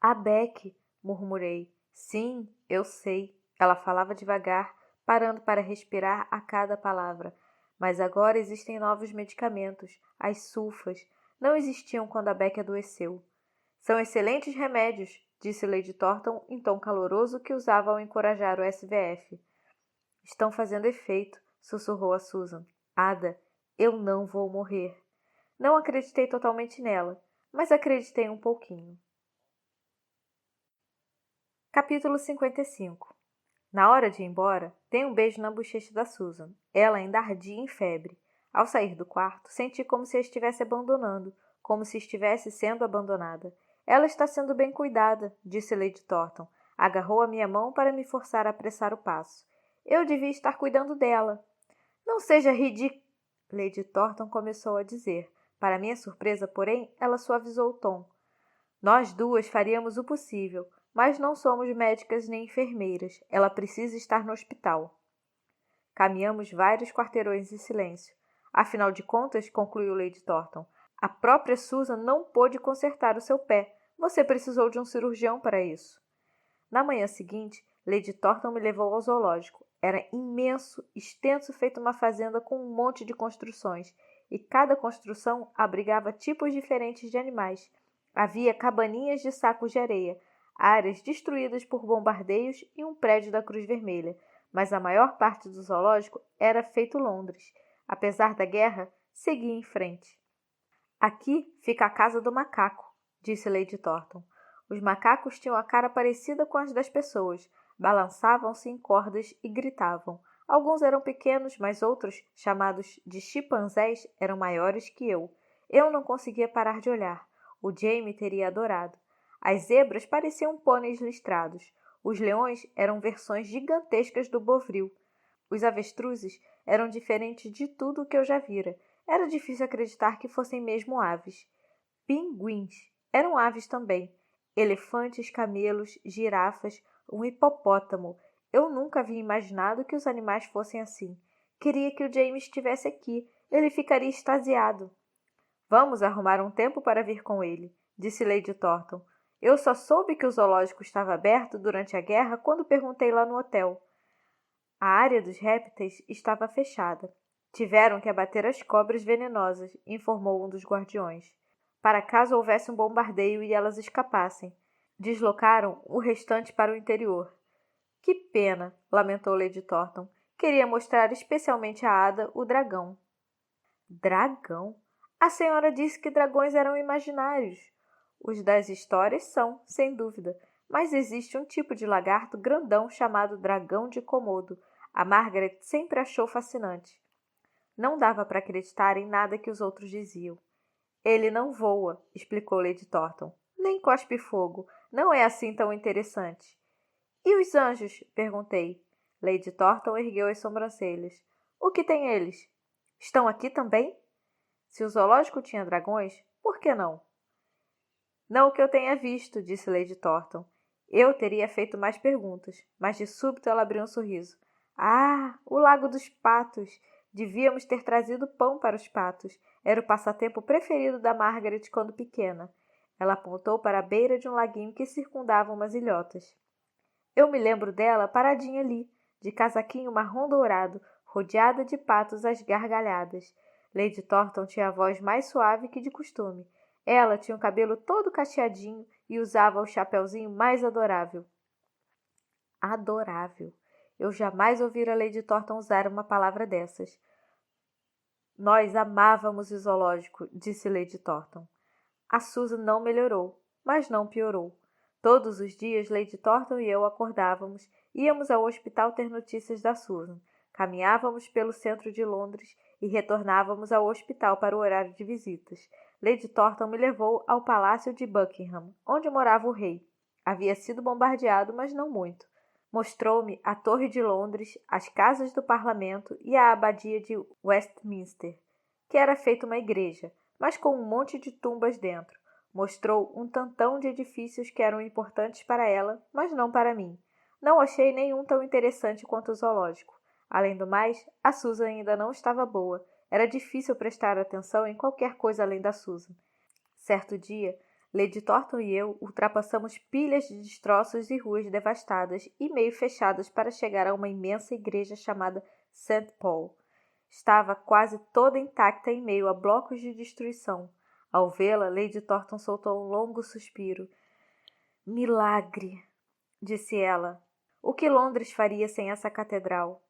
A Beck, murmurei. Sim, eu sei. Ela falava devagar, parando para respirar a cada palavra. Mas agora existem novos medicamentos, as sulfas. Não existiam quando a Beck adoeceu. São excelentes remédios, disse Lady Thornton em tom caloroso que usava ao encorajar o SVF. Estão fazendo efeito, sussurrou a Susan. Ada, eu não vou morrer. Não acreditei totalmente nela, mas acreditei um pouquinho. Capítulo 55. Na hora de ir embora, dei um beijo na bochecha da Susan. Ela ainda ardia em febre. Ao sair do quarto, senti como se a estivesse abandonando, como se estivesse sendo abandonada. Ela está sendo bem cuidada, disse Lady Thornton. Agarrou a minha mão para me forçar a apressar o passo. Eu devia estar cuidando dela. Não seja ridícula, Lady Thornton começou a dizer. Para minha surpresa, porém, ela suavizou o tom. Nós duas faríamos o possível, mas não somos médicas nem enfermeiras. Ela precisa estar no hospital. Caminhamos vários quarteirões em silêncio. Afinal de contas, concluiu Lady Thornton, a própria Susan não pôde consertar o seu pé. Você precisou de um cirurgião para isso. Na manhã seguinte, Lady Thornton me levou ao zoológico. Era imenso, extenso, feito uma fazenda com um monte de construções, e cada construção abrigava tipos diferentes de animais. Havia cabaninhas de sacos de areia, áreas destruídas por bombardeios e um prédio da Cruz Vermelha, mas a maior parte do zoológico era feito Londres. Apesar da guerra, seguia em frente. Aqui fica a casa do macaco, disse Lady Thornton. Os macacos tinham a cara parecida com as das pessoas, balançavam-se em cordas e gritavam. Alguns eram pequenos, mas outros, chamados de chimpanzés, eram maiores que eu. Eu não conseguia parar de olhar. O Jamie teria adorado. As zebras pareciam pôneis listrados. Os leões eram versões gigantescas do bovril. Os avestruzes eram diferentes de tudo o que eu já vira. Era difícil acreditar que fossem mesmo aves. Pinguins eram aves também. Elefantes, camelos, girafas, um hipopótamo. Eu nunca havia imaginado que os animais fossem assim. Queria que o James estivesse aqui. Ele ficaria extasiado. Vamos arrumar um tempo para vir com ele, disse Lady Thornton. Eu só soube que o zoológico estava aberto durante a guerra quando perguntei lá no hotel. A área dos répteis estava fechada. Tiveram que abater as cobras venenosas, informou um dos guardiões, para caso houvesse um bombardeio e elas escapassem. Deslocaram o restante para o interior. Que pena, lamentou Lady Thornton. Queria mostrar especialmente a Ada o dragão. Dragão? A senhora disse que dragões eram imaginários. Os das histórias são, sem dúvida, mas existe um tipo de lagarto grandão chamado dragão de Komodo. A Margaret sempre achou fascinante. Não dava para acreditar em nada que os outros diziam. Ele não voa, explicou Lady Thornton. Nem cospe fogo. Não é assim tão interessante. E os anjos? Perguntei. Lady Thornton ergueu as sobrancelhas. O que têm eles? Estão aqui também? Se o zoológico tinha dragões, por que não? Não que eu tenha visto, disse Lady Thornton. Eu teria feito mais perguntas, mas de súbito ela abriu um sorriso. Ah, o Lago dos Patos! Devíamos ter trazido pão para os patos. Era o passatempo preferido da Margaret quando pequena. Ela apontou para a beira de um laguinho que circundava umas ilhotas. Eu me lembro dela paradinha ali, de casaquinho marrom dourado, rodeada de patos às gargalhadas. Lady Thornton tinha a voz mais suave que de costume. Ela tinha o cabelo todo cacheadinho e usava o chapeuzinho mais adorável. Adorável. Eu jamais ouvira Lady Thornton usar uma palavra dessas. Nós amávamos o zoológico, disse Lady Thornton. A Susan não melhorou, mas não piorou. Todos os dias, Lady Thornton e eu acordávamos, íamos ao hospital ter notícias da Susan, caminhávamos pelo centro de Londres e retornávamos ao hospital para o horário de visitas. Lady Thornton me levou ao palácio de Buckingham, onde morava o rei. Havia sido bombardeado, mas não muito. Mostrou-me a Torre de Londres, as casas do Parlamento e a abadia de Westminster, que era feita uma igreja, mas com um monte de tumbas dentro. Mostrou um tantão de edifícios que eram importantes para ela, mas não para mim. Não achei nenhum tão interessante quanto o zoológico. Além do mais, a Susan ainda não estava boa. Era difícil prestar atenção em qualquer coisa além da Susan. Certo dia, Lady Thornton e eu ultrapassamos pilhas de destroços e ruas devastadas e meio fechadas para chegar a uma imensa igreja chamada St. Paul. Estava quase toda intacta em meio a blocos de destruição. Ao vê-la, Lady Thornton soltou um longo suspiro. Milagre, disse ela. O que Londres faria sem essa catedral?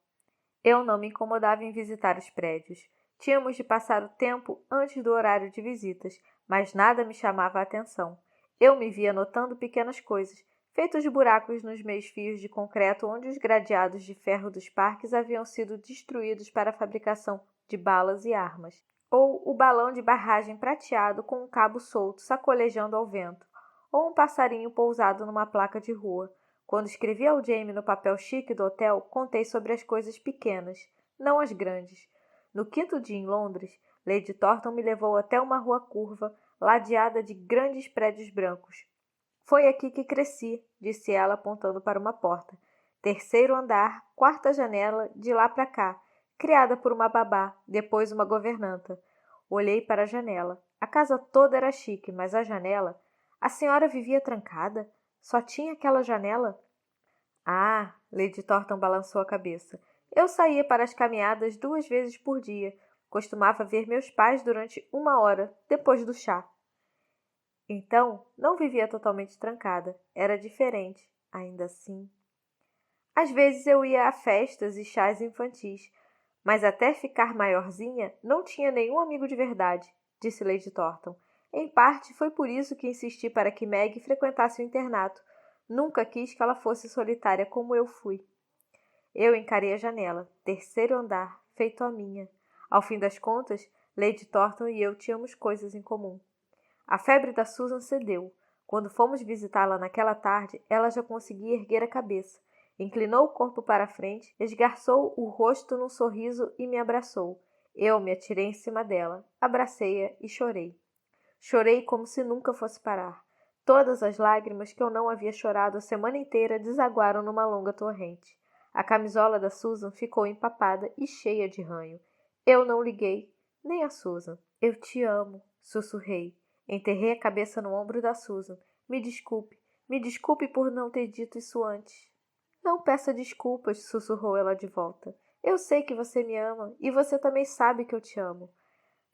Eu não me incomodava em visitar os prédios. Tínhamos de passar o tempo antes do horário de visitas, mas nada me chamava a atenção. Eu me via notando pequenas coisas, feitos buracos nos meios fios de concreto onde os gradeados de ferro dos parques haviam sido destruídos para a fabricação de balas e armas. Ou o balão de barragem prateado com um cabo solto sacolejando ao vento, ou um passarinho pousado numa placa de rua. Quando escrevi ao Jamie no papel chique do hotel, contei sobre as coisas pequenas, não as grandes. No quinto dia em Londres, Lady Thornton me levou até uma rua curva, ladeada de grandes prédios brancos. Foi aqui que cresci, disse ela apontando para uma porta. Terceiro andar, quarta janela, de lá para cá. criada por uma babá, depois uma governanta. Olhei para a janela. A casa toda era chique, mas a janela... A senhora vivia trancada? Só tinha aquela janela? Ah, Lady Thornton balançou a cabeça. Eu saía para as caminhadas 2 vezes por dia. Costumava ver meus pais durante 1 hora, depois do chá. Então, não vivia totalmente trancada. Era diferente, ainda assim. Às vezes eu ia a festas e chás infantis, mas até ficar maiorzinha não tinha nenhum amigo de verdade, disse Lady Thornton. Em parte foi por isso que insisti para que Meg frequentasse o internato. Nunca quis que ela fosse solitária como eu fui. Eu encarei a janela, 3º andar, feito a minha. Ao fim das contas, Lady Thornton e eu tínhamos coisas em comum. A febre da Susan cedeu. Quando fomos visitá-la naquela tarde, ela já conseguia erguer a cabeça. Inclinou o corpo para a frente, esgarçou o rosto num sorriso e me abraçou. Eu me atirei em cima dela, abracei-a e chorei. Chorei como se nunca fosse parar. Todas as lágrimas que eu não havia chorado a semana inteira desaguaram numa longa torrente. A camisola da Susan ficou empapada e cheia de ranho. Eu não liguei, nem a Susan. Eu te amo, sussurrei. Enterrei a cabeça no ombro da Susan. Me desculpe por não ter dito isso antes. Não peça desculpas, sussurrou ela de volta. Eu sei que você me ama e você também sabe que eu te amo.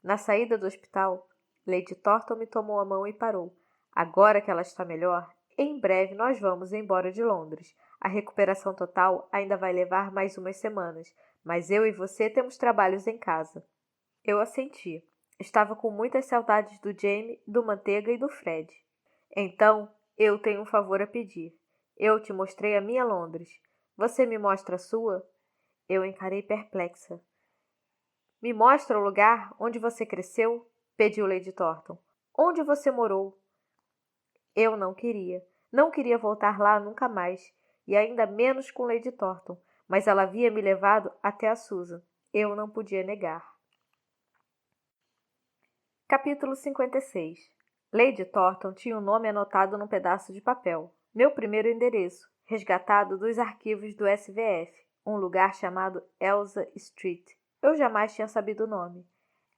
Na saída do hospital, Lady Thornton me tomou a mão e parou. Agora que ela está melhor, em breve nós vamos embora de Londres. A recuperação total ainda vai levar mais umas semanas, mas eu e você temos trabalhos em casa. Eu assenti. Estava com muitas saudades do Jamie, do Manteiga e do Fred. Então, eu tenho um favor a pedir. Eu te mostrei a minha Londres. Você me mostra a sua? Eu encarei perplexa. Me mostra o lugar onde você cresceu? Pediu Lady Thornton. Onde você morou? Eu não queria. Não queria voltar lá nunca mais, e ainda menos com Lady Thornton, mas ela havia me levado até a Susan. Eu não podia negar. Capítulo 56. Lady Thornton tinha o nome anotado num pedaço de papel. Meu primeiro endereço, resgatado dos arquivos do SVF, um lugar chamado Elsa Street. Eu jamais tinha sabido o nome.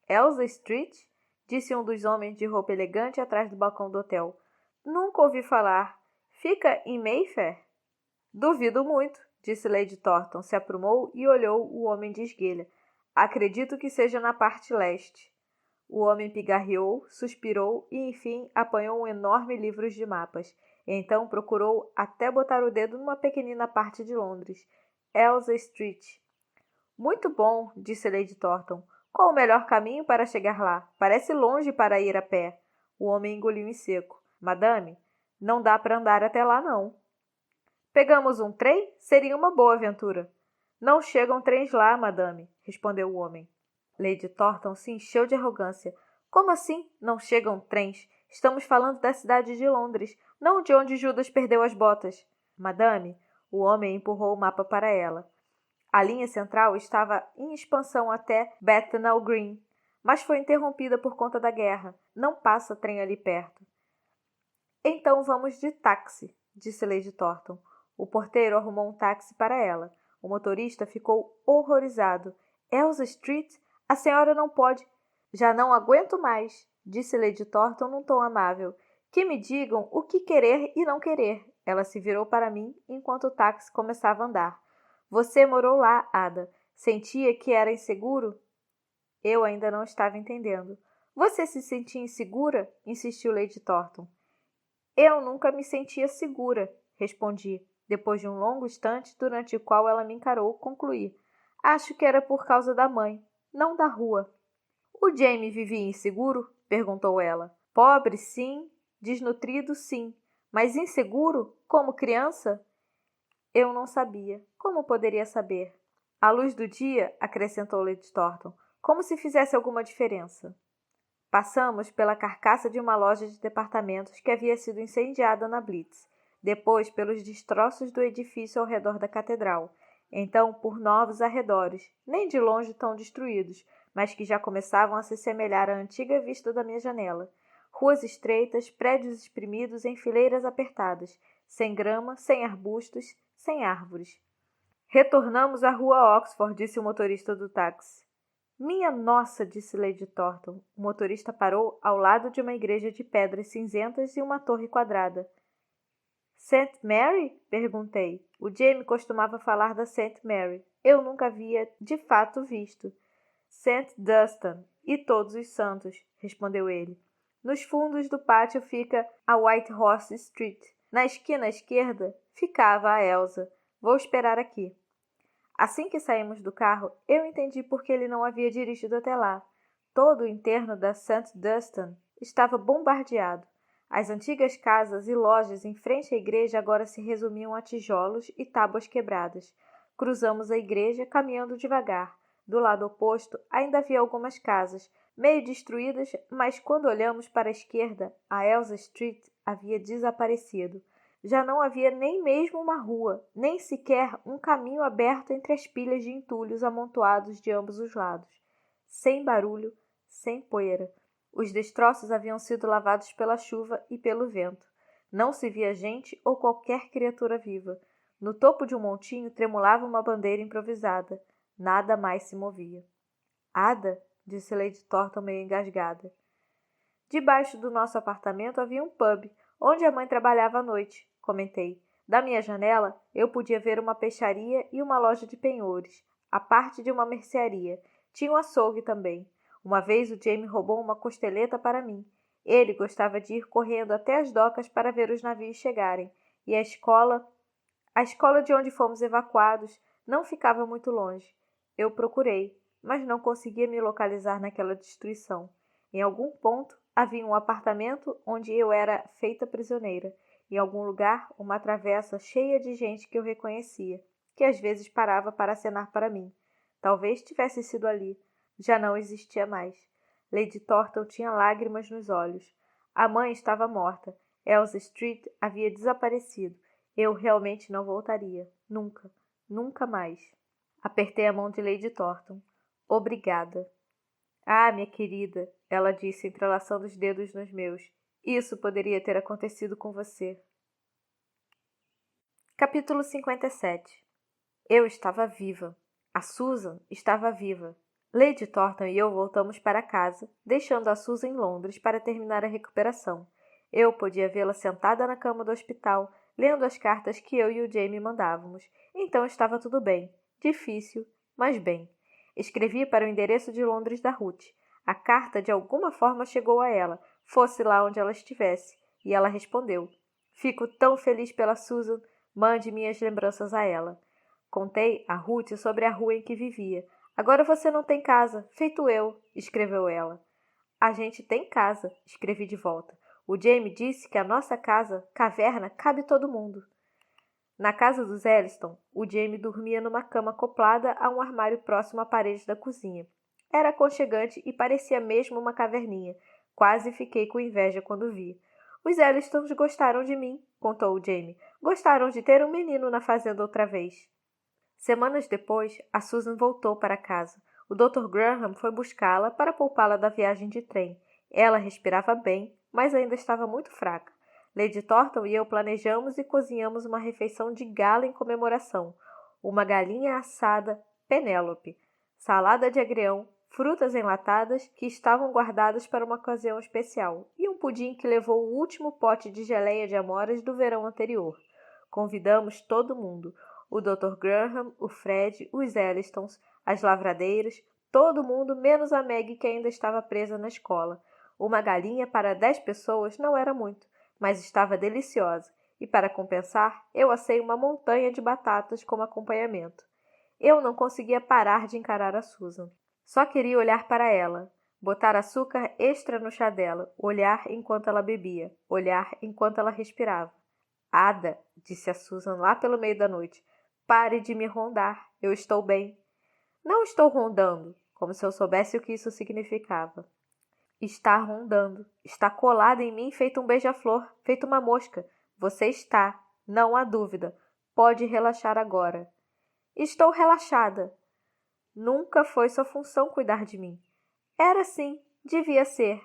Elsa Street? Disse um dos homens de roupa elegante atrás do balcão do hotel. Nunca ouvi falar. Fica em Mayfair? Duvido muito, disse Lady Thornton, se aprumou e olhou o homem de esguelha. Acredito que seja na parte leste. O homem pigarreou, suspirou e, enfim, apanhou um enorme livro de mapas. Então procurou até botar o dedo numa pequenina parte de Londres. Elsa Street. Muito bom, disse Lady Thornton. Qual o melhor caminho para chegar lá? Parece longe para ir a pé. O homem engoliu em seco. Madame, não dá para andar até lá, não. Pegamos um trem? Seria uma boa aventura. Não chegam trens lá, madame, respondeu o homem. Lady Thornton se encheu de arrogância. Como assim? Não chegam trens? Estamos falando da cidade de Londres, não de onde Judas perdeu as botas. Madame, o homem empurrou o mapa para ela. A linha central estava em expansão até Bethnal Green, mas foi interrompida por conta da guerra. Não passa trem ali perto. Então vamos de táxi, disse Lady Thornton. O porteiro arrumou um táxi para ela. O motorista ficou horrorizado. Elsa Street? A senhora não pode... Já não aguento mais, disse Lady Thornton num tom amável. Que me digam o que querer e não querer. Ela se virou para mim enquanto o táxi começava a andar. Você morou lá, Ada. Sentia que era inseguro? Eu ainda não estava entendendo. Você se sentia insegura? Insistiu Lady Thornton. Eu nunca me sentia segura, respondi. Depois de um longo instante, durante o qual ela me encarou, concluí. Acho que era por causa da mãe, não da rua. O Jamie vivia inseguro? Perguntou ela. Pobre, sim. Desnutrido, sim. Mas inseguro? Como criança? Eu não sabia. Como poderia saber? À luz do dia, acrescentou Lady Thornton, como se fizesse alguma diferença. Passamos pela carcaça de uma loja de departamentos que havia sido incendiada na Blitz, depois pelos destroços do edifício ao redor da catedral, então por novos arredores, nem de longe tão destruídos, mas que já começavam a se semelhar à antiga vista da minha janela. Ruas estreitas, prédios espremidos em fileiras apertadas, sem grama, sem arbustos, sem árvores. Retornamos à rua Oxford, disse o motorista do táxi. Minha nossa, disse Lady Thornton. O motorista parou ao lado de uma igreja de pedras cinzentas e uma torre quadrada. St. Mary? Perguntei. O Jamie costumava falar da St. Mary. Eu nunca havia, de fato, visto. St. Dunstan e Todos os Santos, respondeu ele. Nos fundos do pátio fica a White Horse Street. Na esquina à esquerda ficava a Elsa. Vou esperar aqui. Assim que saímos do carro, eu entendi por que ele não havia dirigido até lá. Todo o entorno da St. Dunstan estava bombardeado. As antigas casas e lojas em frente à igreja agora se resumiam a tijolos e tábuas quebradas. Cruzamos a igreja caminhando devagar. Do lado oposto ainda havia algumas casas, meio destruídas, mas quando olhamos para a esquerda, a Elsa Street havia desaparecido. Já não havia nem mesmo uma rua, nem sequer um caminho aberto entre as pilhas de entulhos amontoados de ambos os lados. Sem barulho, sem poeira. Os destroços haviam sido lavados pela chuva e pelo vento. Não se via gente ou qualquer criatura viva. No topo de um montinho tremulava uma bandeira improvisada. Nada mais se movia. Ada, disse Lady Thornton meio engasgada. Debaixo do nosso apartamento havia um pub, onde a mãe trabalhava à noite, comentei. Da minha janela, eu podia ver uma peixaria e uma loja de penhores, a parte de uma mercearia. Tinha um açougue também. Uma vez o Jamie roubou uma costeleta para mim. Ele gostava de ir correndo até as docas para ver os navios chegarem, e a escola de onde fomos evacuados não ficava muito longe. Eu procurei, mas não conseguia me localizar naquela destruição. Em algum ponto havia um apartamento onde eu era feita prisioneira. Em algum lugar, uma travessa cheia de gente que eu reconhecia, que às vezes parava para acenar para mim. Talvez tivesse sido ali. Já não existia mais. Lady Thornton tinha lágrimas nos olhos. A mãe estava morta. Elsa Street havia desaparecido. Eu realmente não voltaria. Nunca. Nunca mais. Apertei a mão de Lady Thornton. Obrigada. Ah, minha querida, ela disse, entrelaçando os dedos nos meus. Isso poderia ter acontecido com você. Capítulo 57. Eu estava viva. A Susan estava viva. Lady Thornton e eu voltamos para casa, deixando a Susan em Londres para terminar a recuperação. Eu podia vê-la sentada na cama do hospital, lendo as cartas que eu e o Jamie mandávamos. Então estava tudo bem. Difícil, mas bem. Escrevi para o endereço de Londres da Ruth. A carta de alguma forma chegou a ela, fosse lá onde ela estivesse, e ela respondeu. Fico tão feliz pela Susan, mande minhas lembranças a ela. Contei a Ruth sobre a rua em que vivia. Agora você não tem casa, feito eu, escreveu ela. A gente tem casa, escrevi de volta. O Jamie disse que a nossa casa, caverna, cabe todo mundo. Na casa dos Elliston, o Jamie dormia numa cama acoplada a um armário próximo à parede da cozinha. Era aconchegante e parecia mesmo uma caverninha. Quase fiquei com inveja quando vi. Os Ellistons gostaram de mim, contou o Jamie. Gostaram de ter um menino na fazenda outra vez. Semanas depois, a Susan voltou para casa. O Dr. Graham foi buscá-la para poupá-la da viagem de trem. Ela respirava bem, mas ainda estava muito fraca. Lady Thornton e eu planejamos e cozinhamos uma refeição de gala em comemoração. Uma galinha assada Penélope, salada de agrião, frutas enlatadas que estavam guardadas para uma ocasião especial e um pudim que levou o último pote de geleia de amoras do verão anterior. Convidamos todo mundo. O Dr. Graham, o Fred, os Ellistons, as lavradeiras, todo mundo menos a Maggie que ainda estava presa na escola. Uma galinha para 10 pessoas não era muito, mas estava deliciosa, e para compensar, eu assei uma montanha de batatas como acompanhamento. Eu não conseguia parar de encarar a Susan. Só queria olhar para ela, botar açúcar extra no chá dela, olhar enquanto ela bebia, olhar enquanto ela respirava. Ada, disse a Susan lá pelo meio da noite, pare de me rondar, eu estou bem. Não estou rondando, como se eu soubesse o que isso significava. Está rondando, está colada em mim feito um beija-flor, feito uma mosca. Você está, não há dúvida. Pode relaxar agora. Estou relaxada. Nunca foi sua função cuidar de mim. Era sim, devia ser.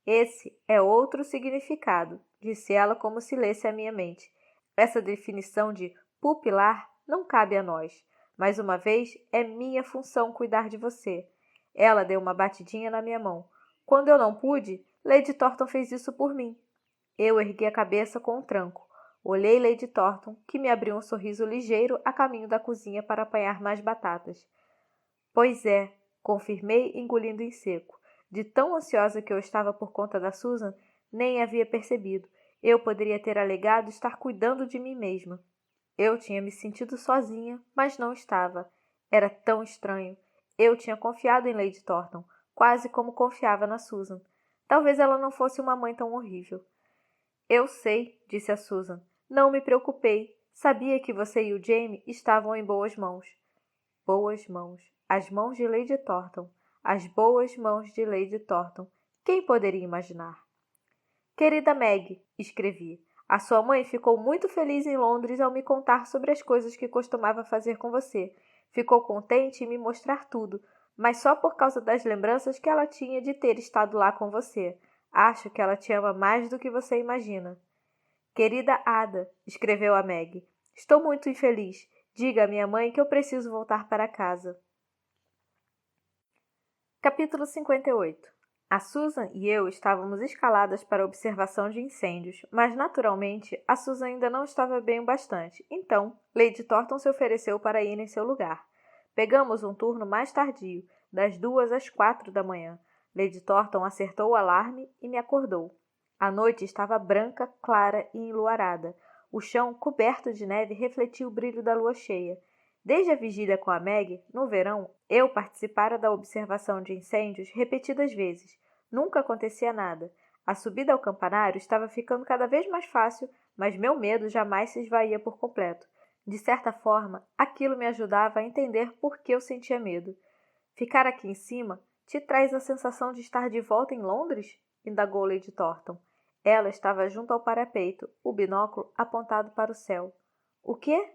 Esse é outro significado, disse ela como se lesse a minha mente. Essa definição de pupilar não cabe a nós. Mais uma vez, é minha função cuidar de você. Ela deu uma batidinha na minha mão. Quando eu não pude, Lady Thornton fez isso por mim. Eu ergui a cabeça com um tranco. Olhei Lady Thornton, que me abriu um sorriso ligeiro a caminho da cozinha para apanhar mais batatas. Pois é, confirmei, engolindo em seco. De tão ansiosa que eu estava por conta da Susan, nem havia percebido. Eu poderia ter alegado estar cuidando de mim mesma. Eu tinha me sentido sozinha, mas não estava. Era tão estranho. Eu tinha confiado em Lady Thornton, quase como confiava na Susan. Talvez ela não fosse uma mãe tão horrível. Eu sei, disse a Susan. Não me preocupei. Sabia que você e o Jamie estavam em boas mãos. Boas mãos. As mãos de Lady Thornton. As boas mãos de Lady Thornton. Quem poderia imaginar? Querida Meg, escrevi, a sua mãe ficou muito feliz em Londres ao me contar sobre as coisas que costumava fazer com você. Ficou contente em me mostrar tudo, mas só por causa das lembranças que ela tinha de ter estado lá com você. Acho que ela te ama mais do que você imagina. Querida Ada, escreveu a Meg, estou muito infeliz. Diga à minha mãe que eu preciso voltar para casa. Capítulo 58. A Susan e eu estávamos escaladas para a observação de incêndios, mas naturalmente a Susan ainda não estava bem o bastante. Então, Lady Thornton se ofereceu para ir em seu lugar. Pegamos um turno mais tardio, das 2 às 4 da manhã. Lady Thornton acertou o alarme e me acordou. A noite estava branca, clara e enluarada. O chão, coberto de neve, refletia o brilho da lua cheia. Desde a vigília com a Meg, no verão, eu participara da observação de incêndios repetidas vezes. Nunca acontecia nada. A subida ao campanário estava ficando cada vez mais fácil, mas meu medo jamais se esvaía por completo. De certa forma, aquilo me ajudava a entender por que eu sentia medo. Ficar aqui em cima te traz a sensação de estar de volta em Londres? Indagou Lady Thornton. Ela estava junto ao parapeito, o binóculo apontado para o céu. O quê?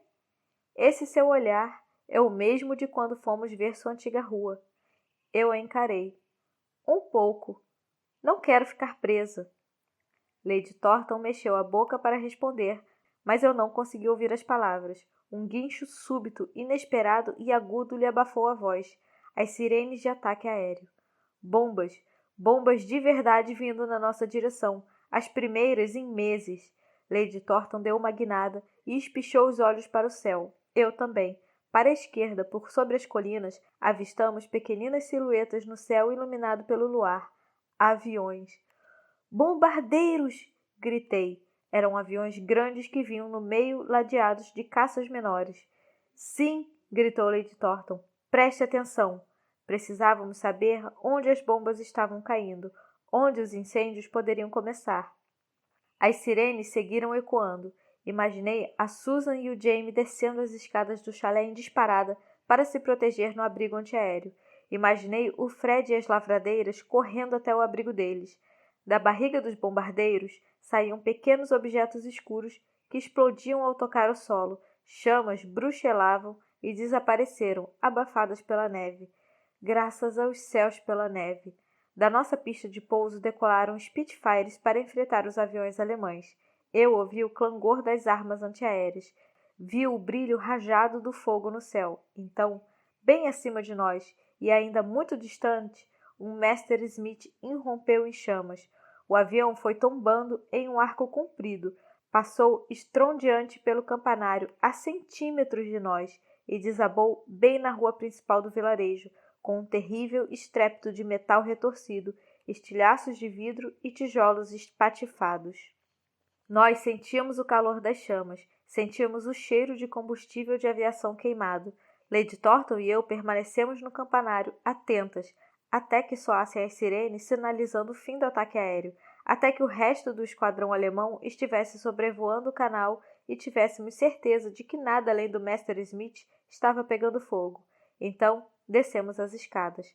Esse seu olhar é o mesmo de quando fomos ver sua antiga rua. Eu a encarei. Um pouco. Não quero ficar presa. Lady Thornton mexeu a boca para responder, mas eu não consegui ouvir as palavras. Um guincho súbito, inesperado e agudo lhe abafou a voz. As sirenes de ataque aéreo. Bombas. Bombas de verdade vindo na nossa direção. As primeiras em meses. Lady Thornton deu uma guinada e espichou os olhos para o céu. Eu também. Para a esquerda, por sobre as colinas, avistamos pequeninas silhuetas no céu iluminado pelo luar. Aviões. Bombardeiros! Gritei. Eram aviões grandes que vinham no meio ladeados de caças menores. Sim! Gritou Lady Thornton. Preste atenção. Precisávamos saber onde as bombas estavam caindo, onde os incêndios poderiam começar. As sirenes seguiram ecoando. Imaginei a Susan e o Jamie descendo as escadas do chalé em disparada para se proteger no abrigo antiaéreo. Imaginei o Fred e as lavradeiras correndo até o abrigo deles. Da barriga dos bombardeiros saíam pequenos objetos escuros que explodiam ao tocar o solo. Chamas bruxelavam e desapareceram, abafadas pela neve. Graças aos céus pela neve. Da nossa pista de pouso decolaram Spitfires para enfrentar os aviões alemães. Eu ouvi o clangor das armas antiaéreas. Vi o brilho rajado do fogo no céu. Então, bem acima de nós, e ainda muito distante, um Messerschmitt irrompeu em chamas. O avião foi tombando em um arco comprido. Passou estrondeante pelo campanário a centímetros de nós e desabou bem na rua principal do vilarejo, com um terrível estrépito de metal retorcido, estilhaços de vidro e tijolos espatifados. Nós sentíamos o calor das chamas, sentíamos o cheiro de combustível de aviação queimado. Lady Thornton e eu permanecemos no campanário, atentas, até que soassem as sirenes sinalizando o fim do ataque aéreo, até que o resto do esquadrão alemão estivesse sobrevoando o canal e tivéssemos certeza de que nada além do Messerschmitt estava pegando fogo. Então, descemos as escadas.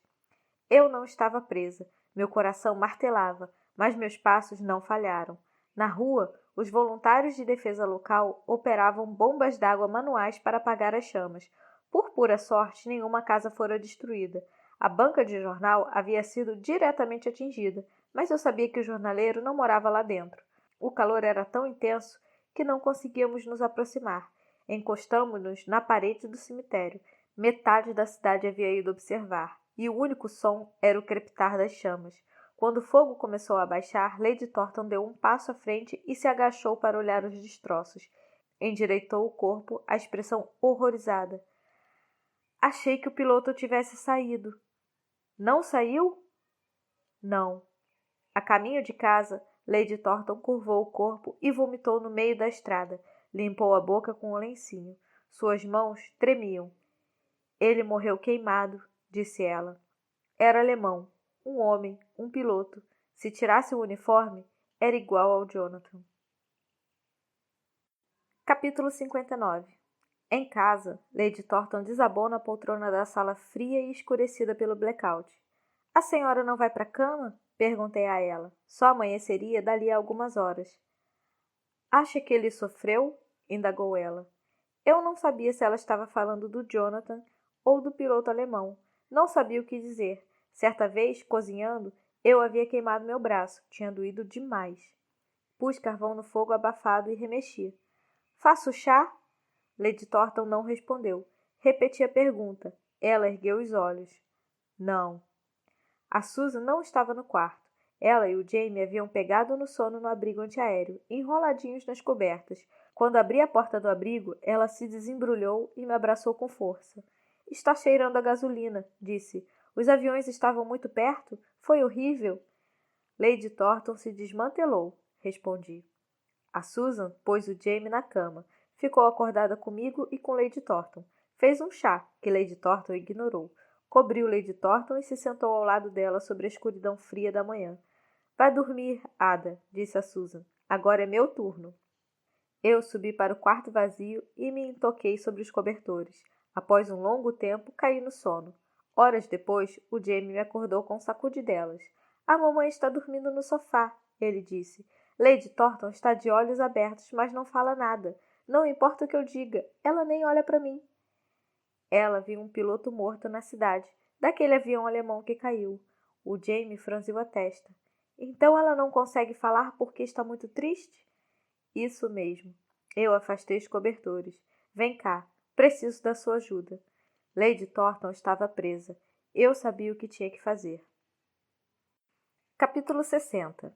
Eu não estava presa. Meu coração martelava, mas meus passos não falharam. Na rua, os voluntários de defesa local operavam bombas d'água manuais para apagar as chamas. Por pura sorte, nenhuma casa fora destruída. A banca de jornal havia sido diretamente atingida, mas eu sabia que o jornaleiro não morava lá dentro. O calor era tão intenso que não conseguíamos nos aproximar. Encostamo-nos na parede do cemitério. Metade da cidade havia ido observar, e o único som era o crepitar das chamas. Quando o fogo começou a abaixar, Lady Thornton deu um passo à frente e se agachou para olhar os destroços. Endireitou o corpo, a expressão horrorizada. Achei que o piloto tivesse saído. Não saiu? Não. A caminho de casa, Lady Thornton curvou o corpo e vomitou no meio da estrada. Limpou a boca com o lencinho. Suas mãos tremiam. Ele morreu queimado, disse ela. Era alemão, um homem, um piloto. Se tirasse o uniforme, era igual ao Jonathan. Capítulo 59. Em casa, Lady Thornton desabou na poltrona da sala fria e escurecida pelo blackout. A senhora não vai para a cama? Perguntei a ela. Só amanheceria dali a algumas horas. Acha que ele sofreu? Indagou ela. Eu não sabia se ela estava falando do Jonathan ou do piloto alemão. Não sabia o que dizer. Certa vez, cozinhando, eu havia queimado meu braço. Tinha doído demais. Pus carvão no fogo abafado e remexi. Faço chá? Lady Thornton não respondeu. Repeti a pergunta. Ela ergueu os olhos. Não. A Susan não estava no quarto. Ela e o Jamie haviam pegado no sono no abrigo antiaéreo, enroladinhos nas cobertas. Quando abri a porta do abrigo, ela se desembrulhou e me abraçou com força. Está cheirando a gasolina, disse. Os aviões estavam muito perto? Foi horrível. Lady Thornton se desmantelou, respondi. A Susan pôs o Jamie na cama. Ficou acordada comigo e com Lady Thornton. Fez um chá, que Lady Thornton ignorou. Cobriu Lady Thornton e se sentou ao lado dela sobre a escuridão fria da manhã. Vai dormir, Ada, disse a Susan. Agora é meu turno. Eu subi para o quarto vazio e me entoquei sobre os cobertores. Após um longo tempo, caí no sono. Horas depois, o Jamie me acordou com sacudidelas. A mamãe está dormindo no sofá, ele disse. Lady Thornton está de olhos abertos, mas não fala nada. Não importa o que eu diga, ela nem olha para mim. Ela viu um piloto morto na cidade, daquele avião alemão que caiu. O Jamie franziu a testa. Então ela não consegue falar porque está muito triste? Isso mesmo. Eu afastei os cobertores. Vem cá, preciso da sua ajuda. Lady Thornton estava presa. Eu sabia o que tinha que fazer. Capítulo 60.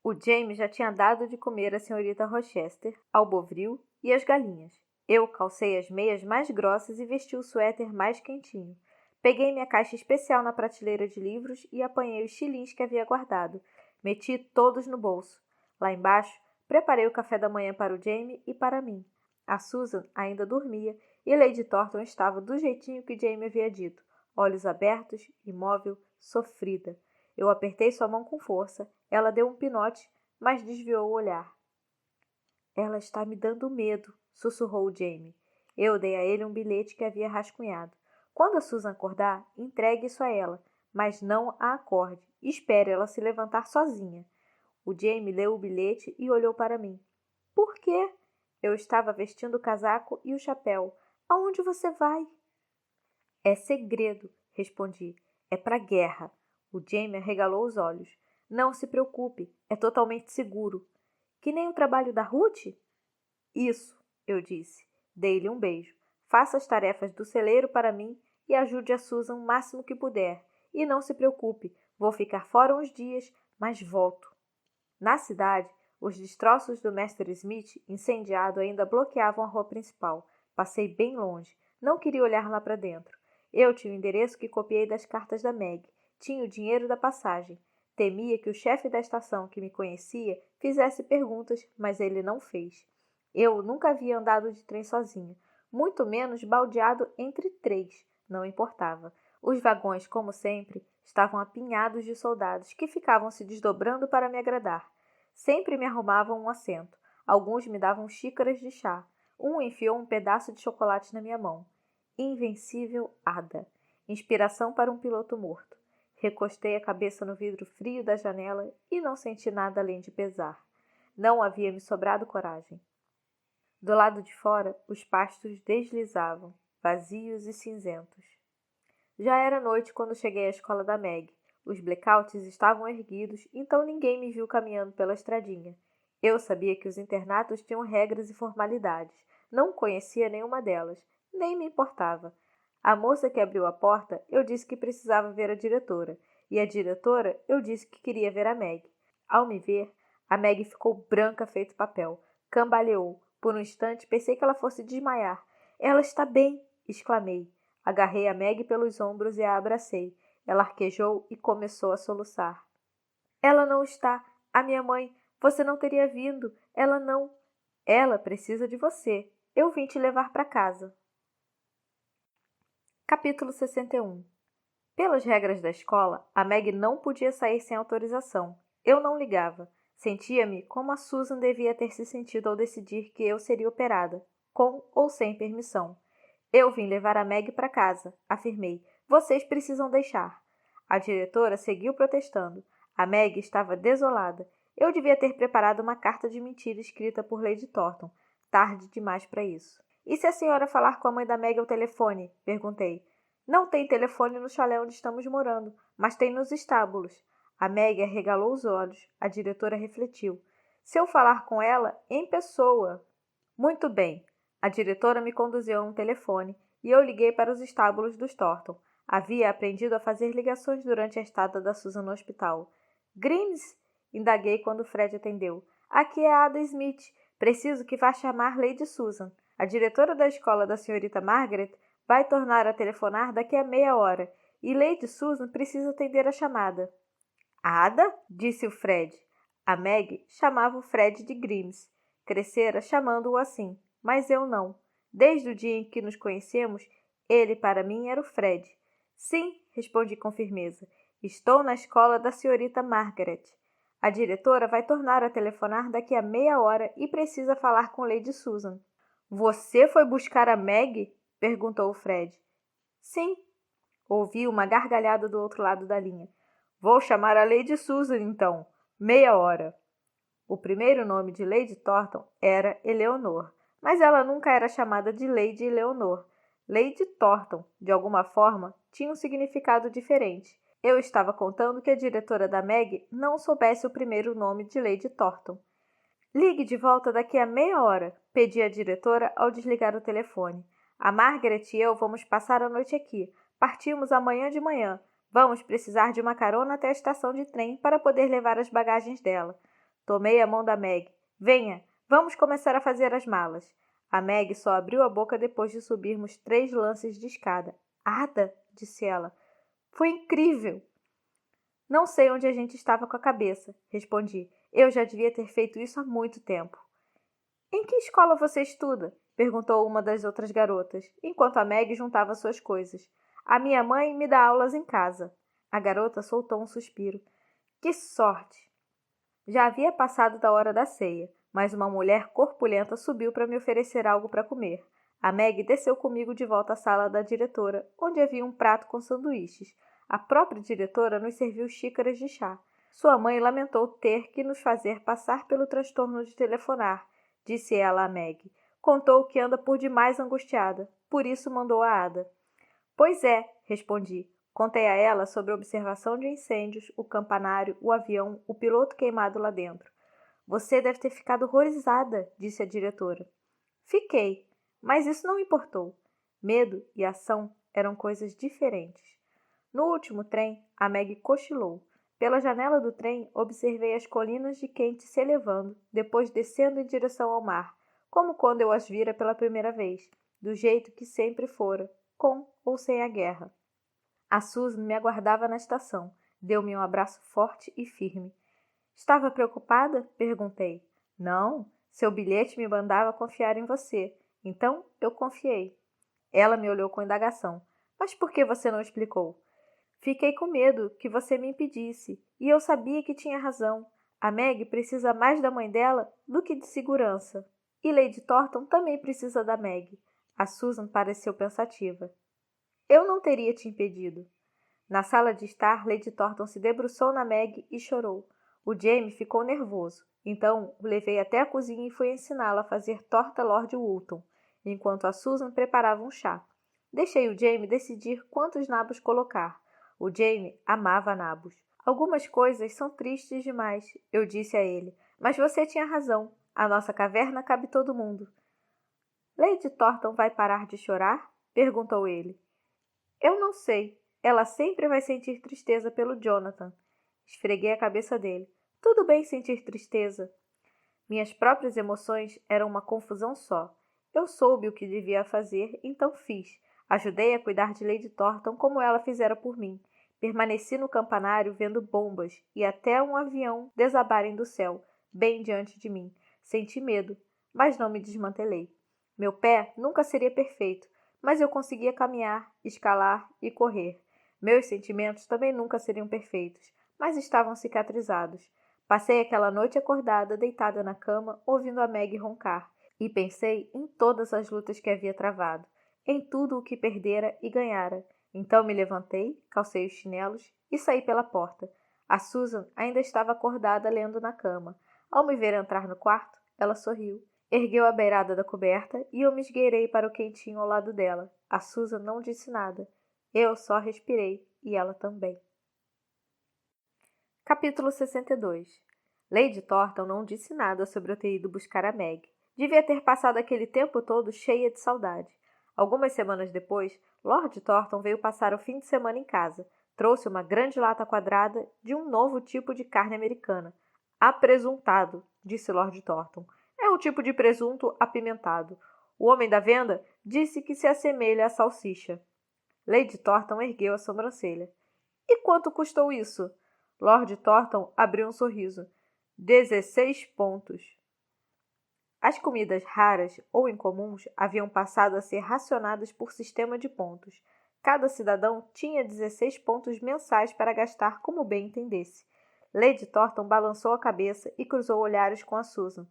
O Jamie já tinha dado de comer à senhorita Rochester, ao Bovril e às galinhas. Eu calcei as meias mais grossas e vesti o suéter mais quentinho. Peguei minha caixa especial na prateleira de livros e apanhei os xilins que havia guardado. Meti todos no bolso. Lá embaixo, preparei o café da manhã para o Jamie e para mim. A Susan ainda dormia e Lady Thornton estava do jeitinho que Jamie havia dito, olhos abertos, imóvel, sofrida. Eu apertei sua mão com força. Ela deu um pinote, mas desviou o olhar. Ela está me dando medo, sussurrou o Jamie. Eu dei a ele um bilhete que havia rascunhado. Quando a Susan acordar, entregue isso a ela, mas não a acorde. Espere ela se levantar sozinha. O Jamie leu o bilhete e olhou para mim. Por quê? Eu estava vestindo o casaco e o chapéu. Aonde você vai? É segredo, respondi. É para a guerra. O Jamie arregalou os olhos. Não se preocupe, é totalmente seguro. Que nem o trabalho da Ruth? Isso, eu disse. Dei-lhe um beijo. Faça as tarefas do celeiro para mim e ajude a Susan o máximo que puder. E não se preocupe, vou ficar fora uns dias, mas volto. Na cidade, os destroços do Mestre Smith, incendiado, ainda bloqueavam a rua principal. Passei bem longe. Não queria olhar lá para dentro. Eu tinha o endereço que copiei das cartas da Meg. Tinha o dinheiro da passagem. Temia que o chefe da estação, que me conhecia, fizesse perguntas, mas ele não fez. Eu nunca havia andado de trem sozinha, muito menos baldeado entre três. Não importava. Os vagões, como sempre, estavam apinhados de soldados que ficavam se desdobrando para me agradar. Sempre me arrumavam um assento. Alguns me davam xícaras de chá. Um enfiou um pedaço de chocolate na minha mão. Invencível Ada. Inspiração para um piloto morto. Recostei a cabeça no vidro frio da janela e não senti nada além de pesar. Não havia me sobrado coragem. Do lado de fora, os pastos deslizavam, vazios e cinzentos. Já era noite quando cheguei à escola da Meg. Os blackouts estavam erguidos, então ninguém me viu caminhando pela estradinha. Eu sabia que os internatos tinham regras e formalidades. Não conhecia nenhuma delas, nem me importava. A moça que abriu a porta, eu disse que precisava ver a diretora, e a diretora, eu disse que queria ver a Meg. Ao me ver, a Meg ficou branca feito papel, cambaleou. Por um instante, pensei que ela fosse desmaiar. Ela está bem, exclamei. Agarrei a Meg pelos ombros e a abracei. Ela arquejou e começou a soluçar. Ela não está. A minha mãe, você não teria vindo. Ela não. Ela precisa de você. Eu vim te levar para casa. Capítulo 61. Pelas regras da escola, a Meg não podia sair sem autorização. Eu não ligava. Sentia-me como a Susan devia ter se sentido ao decidir que eu seria operada, com ou sem permissão. Eu vim levar a Meg para casa, afirmei. Vocês precisam deixar. A diretora seguiu protestando. A Meg estava desolada. Eu devia ter preparado uma carta de mentira escrita por Lady Thornton. Tarde demais para isso. E se a senhora falar com a mãe da Meg ao telefone? Perguntei. Não tem telefone no chalé onde estamos morando, mas tem nos estábulos. A Meg arregalou os olhos. A diretora refletiu. Se eu falar com ela, em pessoa. Muito bem. A diretora me conduziu a um telefone e eu liguei para os estábulos dos Thornton. Havia aprendido a fazer ligações durante a estada da Susan no hospital. Grimes? Indaguei quando Fred atendeu. Aqui é a Ada Smith. Preciso que vá chamar Lady Susan. A diretora da escola da senhorita Margaret vai tornar a telefonar daqui a meia hora e Lady Susan precisa atender a chamada. Ada? Disse o Fred. A Meg chamava o Fred de Grimes. Crescera chamando-o assim, mas eu não. Desde o dia em que nos conhecemos, ele para mim era o Fred. Sim, respondi com firmeza. Estou na escola da senhorita Margaret. A diretora vai tornar a telefonar daqui a meia hora e precisa falar com Lady Susan. Você foi buscar a Meg? Perguntou o Fred. Sim. Ouvi uma gargalhada do outro lado da linha. Vou chamar a Lady Susan, então. Meia hora. O primeiro nome de Lady Thornton era Eleanor, mas ela nunca era chamada de Lady Eleanor. Lady Thornton, de alguma forma, tinha um significado diferente. Eu estava contando que a diretora da Meg não soubesse o primeiro nome de Lady Thornton. Ligue de volta daqui a meia hora, pedi a diretora ao desligar o telefone. A Margaret e eu vamos passar a noite aqui. Partimos amanhã de manhã. Vamos precisar de uma carona até a estação de trem para poder levar as bagagens dela. Tomei a mão da Meg. Venha, vamos começar a fazer as malas. A Meg só abriu a boca depois de subirmos 3 lances de escada. Ada, disse ela. Foi incrível. Não sei onde a gente estava com a cabeça, respondi. Eu já devia ter feito isso há muito tempo. Em que escola você estuda? Perguntou uma das outras garotas, enquanto a Meg juntava suas coisas. A minha mãe me dá aulas em casa. A garota soltou um suspiro. Que sorte! Já havia passado da hora da ceia, mas uma mulher corpulenta subiu para me oferecer algo para comer. A Meg desceu comigo de volta à sala da diretora, onde havia um prato com sanduíches. A própria diretora nos serviu xícaras de chá. Sua mãe lamentou ter que nos fazer passar pelo transtorno de telefonar, disse ela a Meg. Contou que anda por demais angustiada, por isso mandou a Ada. Pois é, respondi. Contei a ela sobre a observação de incêndios, o campanário, o avião, o piloto queimado lá dentro. Você deve ter ficado horrorizada, disse a diretora. Fiquei, mas isso não importou. Medo e ação eram coisas diferentes. No último trem, a Meg cochilou. Pela janela do trem, observei as colinas de Kent se elevando, depois descendo em direção ao mar, como quando eu as vira pela primeira vez, do jeito que sempre fora, com ou sem a guerra. A Susan me aguardava na estação. Deu-me um abraço forte e firme. Estava preocupada? Perguntei. Não, seu bilhete me mandava confiar em você. Então, eu confiei. Ela me olhou com indagação. Mas por que você não explicou? Fiquei com medo que você me impedisse, e eu sabia que tinha razão. A Meg precisa mais da mãe dela do que de segurança. E Lady Thornton também precisa da Meg. A Susan pareceu pensativa. Eu não teria te impedido. Na sala de estar, Lady Thornton se debruçou na Meg e chorou. O Jamie ficou nervoso. Então, o levei até a cozinha e fui ensiná-lo a fazer torta Lord Woolton, enquanto a Susan preparava um chá. Deixei o Jamie decidir quantos nabos colocar. O Jamie amava nabos. Algumas coisas são tristes demais, eu disse a ele. Mas você tinha razão. A nossa caverna cabe todo mundo. Lady Thornton vai parar de chorar? Perguntou ele. Eu não sei. Ela sempre vai sentir tristeza pelo Jonathan. Esfreguei a cabeça dele. Tudo bem sentir tristeza. Minhas próprias emoções eram uma confusão só. Eu soube o que devia fazer, então fiz. Ajudei a cuidar de Lady Thornton como ela fizera por mim. Permaneci no campanário vendo bombas e até um avião desabarem do céu, bem diante de mim. Senti medo, mas não me desmantelei. Meu pé nunca seria perfeito, mas eu conseguia caminhar, escalar e correr. Meus sentimentos também nunca seriam perfeitos, mas estavam cicatrizados. Passei aquela noite acordada, deitada na cama, ouvindo a Meg roncar, e pensei em todas as lutas que havia travado, em tudo o que perdera e ganhara. Então me levantei, calcei os chinelos e saí pela porta. A Susan ainda estava acordada lendo na cama. Ao me ver entrar no quarto, ela sorriu. Ergueu a beirada da coberta e eu me esgueirei para o quentinho ao lado dela. A Susan não disse nada. Eu só respirei, e ela também. Capítulo 62. Lady Thornton não disse nada sobre eu ter ido buscar a Meg. Devia ter passado aquele tempo todo cheia de saudade. Algumas semanas depois, Lord Thornton veio passar o fim de semana em casa. Trouxe uma grande lata quadrada de um novo tipo de carne americana. Apresuntado, disse Lord Thornton. É um tipo de presunto apimentado. O homem da venda disse que se assemelha à salsicha. Lady Thornton ergueu a sobrancelha. E quanto custou isso? Lord Thornton abriu um sorriso. 16 pontos. As comidas raras ou incomuns haviam passado a ser racionadas por sistema de pontos. Cada cidadão tinha 16 pontos mensais para gastar como bem entendesse. Lady Thornton balançou a cabeça e cruzou olhares com a Susan.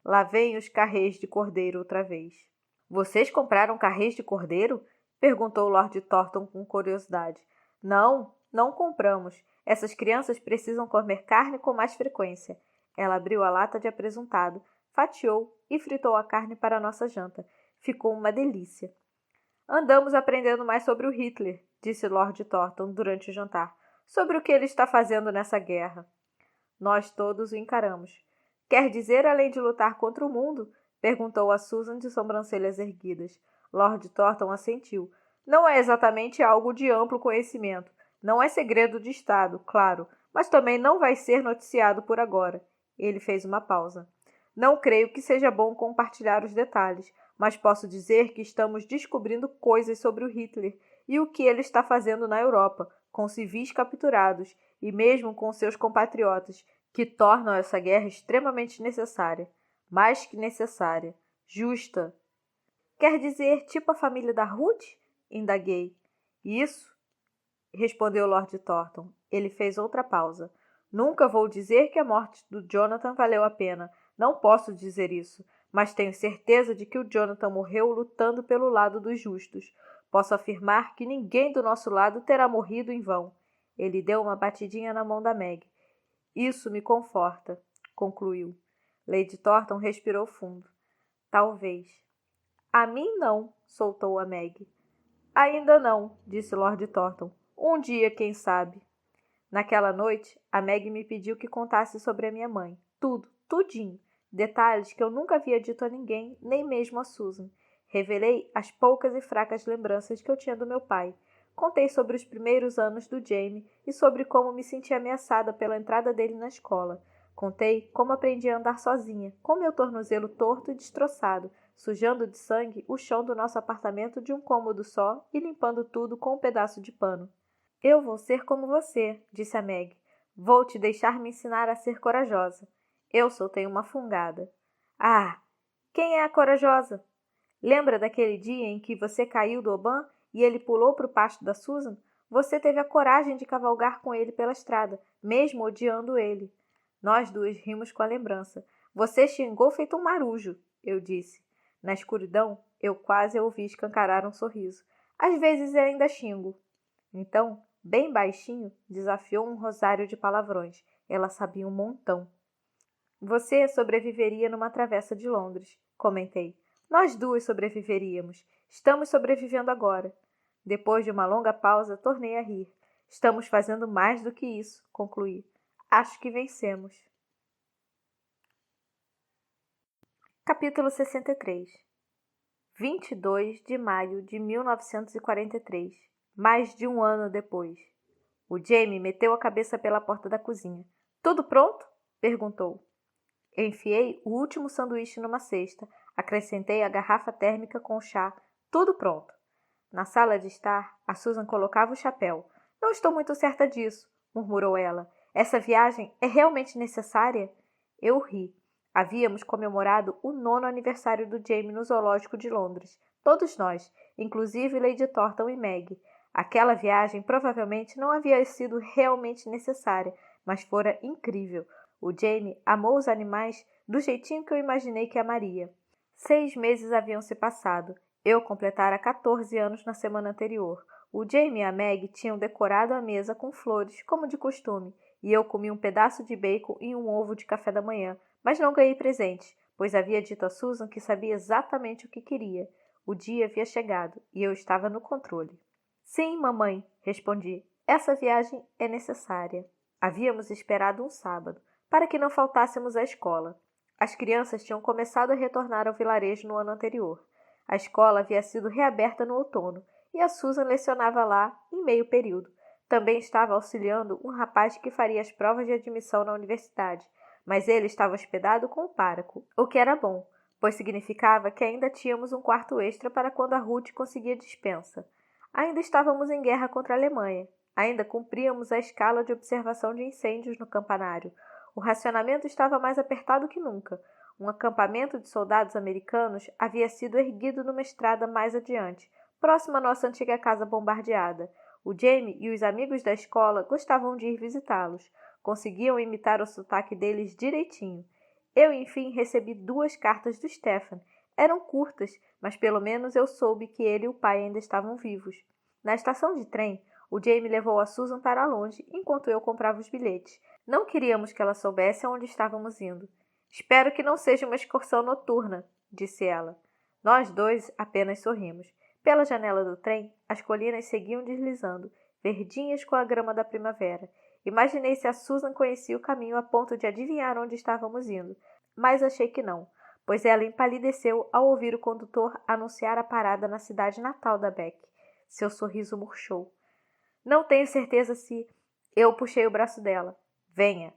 Lá vêm os carrês de cordeiro outra vez. Vocês compraram carrês de cordeiro? Perguntou Lord Thornton com curiosidade. Não, não compramos. Essas crianças precisam comer carne com mais frequência. Ela abriu a lata de apresuntado, fatiou e fritou a carne para a nossa janta. Ficou uma delícia. Andamos aprendendo mais sobre o Hitler, disse Lord Thornton durante o jantar. Sobre o que ele está fazendo nessa guerra. Nós todos o encaramos. Quer dizer, além de lutar contra o mundo? Perguntou a Susan de sobrancelhas erguidas. Lord Thornton assentiu. Não é exatamente algo de amplo conhecimento. Não é segredo de Estado, claro, mas também não vai ser noticiado por agora. Ele fez uma pausa. Não creio que seja bom compartilhar os detalhes, mas posso dizer que estamos descobrindo coisas sobre o Hitler e o que ele está fazendo na Europa, com civis capturados e mesmo com seus compatriotas, que tornam essa guerra extremamente necessária. Mais que necessária. Justa. Quer dizer, tipo a família da Ruth? Indaguei. Isso, respondeu Lord Thornton. Ele fez outra pausa. Nunca vou dizer que a morte do Jonathan valeu a pena. Não posso dizer isso, mas tenho certeza de que o Jonathan morreu lutando pelo lado dos justos. Posso afirmar que ninguém do nosso lado terá morrido em vão. Ele deu uma batidinha na mão da Meg. Isso me conforta, concluiu. Lady Thornton respirou fundo. Talvez. A mim não, soltou a Meg. Ainda não, disse Lord Thornton. Um dia, quem sabe. Naquela noite, a Meg me pediu que contasse sobre a minha mãe. Tudo, tudinho. Detalhes que eu nunca havia dito a ninguém, nem mesmo a Susan. Revelei as poucas e fracas lembranças que eu tinha do meu pai. Contei sobre os primeiros anos do Jamie e sobre como me senti ameaçada pela entrada dele na escola. Contei como aprendi a andar sozinha, com meu tornozelo torto e destroçado, sujando de sangue o chão do nosso apartamento de um cômodo só e limpando tudo com um pedaço de pano. Eu vou ser como você, disse a Meg. Vou te deixar me ensinar a ser corajosa. Eu soltei uma fungada. Ah, quem é a corajosa? Lembra daquele dia em que você caiu do Oban e ele pulou para o pasto da Susan? Você teve a coragem de cavalgar com ele pela estrada, mesmo odiando ele. Nós duas rimos com a lembrança. Você xingou feito um marujo, eu disse. Na escuridão, eu quase a ouvi escancarar um sorriso. Às vezes eu ainda xingo. Então, bem baixinho, desafiou um rosário de palavrões. Ela sabia um montão. Você sobreviveria numa travessa de Londres, comentei. Nós duas sobreviveríamos. Estamos sobrevivendo agora. Depois de uma longa pausa, tornei a rir. Estamos fazendo mais do que isso, concluí. Acho que vencemos. Capítulo 63. 22 de maio de 1943, mais de um ano depois. O Jamie meteu a cabeça pela porta da cozinha. Tudo pronto? Perguntou. Enfiei o último sanduíche numa cesta, acrescentei a garrafa térmica com chá. Tudo pronto. Na sala de estar, a Susan colocava o chapéu. Não estou muito certa disso, murmurou ela. Essa viagem é realmente necessária? Eu ri. Havíamos comemorado o 9º aniversário do Jamie no zoológico de Londres. Todos nós, inclusive Lady Thornton e Meg. Aquela viagem provavelmente não havia sido realmente necessária, mas fora incrível. O Jamie amou os animais do jeitinho que eu imaginei que amaria. 6 meses haviam se passado. Eu completara 14 anos na semana anterior. O Jamie e a Meg tinham decorado a mesa com flores, como de costume, e eu comi um pedaço de bacon e um ovo de café da manhã, mas não ganhei presente, pois havia dito a Susan que sabia exatamente o que queria. O dia havia chegado e eu estava no controle. Sim, mamãe, respondi. Essa viagem é necessária. Havíamos esperado um sábado, para que não faltássemos à escola. As crianças tinham começado a retornar ao vilarejo no ano anterior. A escola havia sido reaberta no outono e a Susan lecionava lá em meio período. Também estava auxiliando um rapaz que faria as provas de admissão na universidade, mas ele estava hospedado com o pároco, o que era bom, pois significava que ainda tínhamos um quarto extra para quando a Ruth conseguia dispensa. Ainda estávamos em guerra contra a Alemanha. Ainda cumpríamos a escala de observação de incêndios no campanário. O racionamento estava mais apertado que nunca. Um acampamento de soldados americanos havia sido erguido numa estrada mais adiante, próximo à nossa antiga casa bombardeada. O Jamie e os amigos da escola gostavam de ir visitá-los. Conseguiam imitar o sotaque deles direitinho. Eu, enfim, recebi 2 cartas do Stephen. Eram curtas, mas pelo menos eu soube que ele e o pai ainda estavam vivos. Na estação de trem, o Jamie levou a Susan para longe, enquanto eu comprava os bilhetes. Não queríamos que ela soubesse aonde estávamos indo. Espero que não seja uma excursão noturna, disse ela. Nós dois apenas sorrimos. Pela janela do trem, as colinas seguiam deslizando, verdinhas com a grama da primavera. Imaginei se a Susan conhecia o caminho a ponto de adivinhar onde estávamos indo, mas achei que não, pois ela empalideceu ao ouvir o condutor anunciar a parada na cidade natal da Beck. Seu sorriso murchou. Não tenho certeza se... Eu puxei o braço dela. Venha.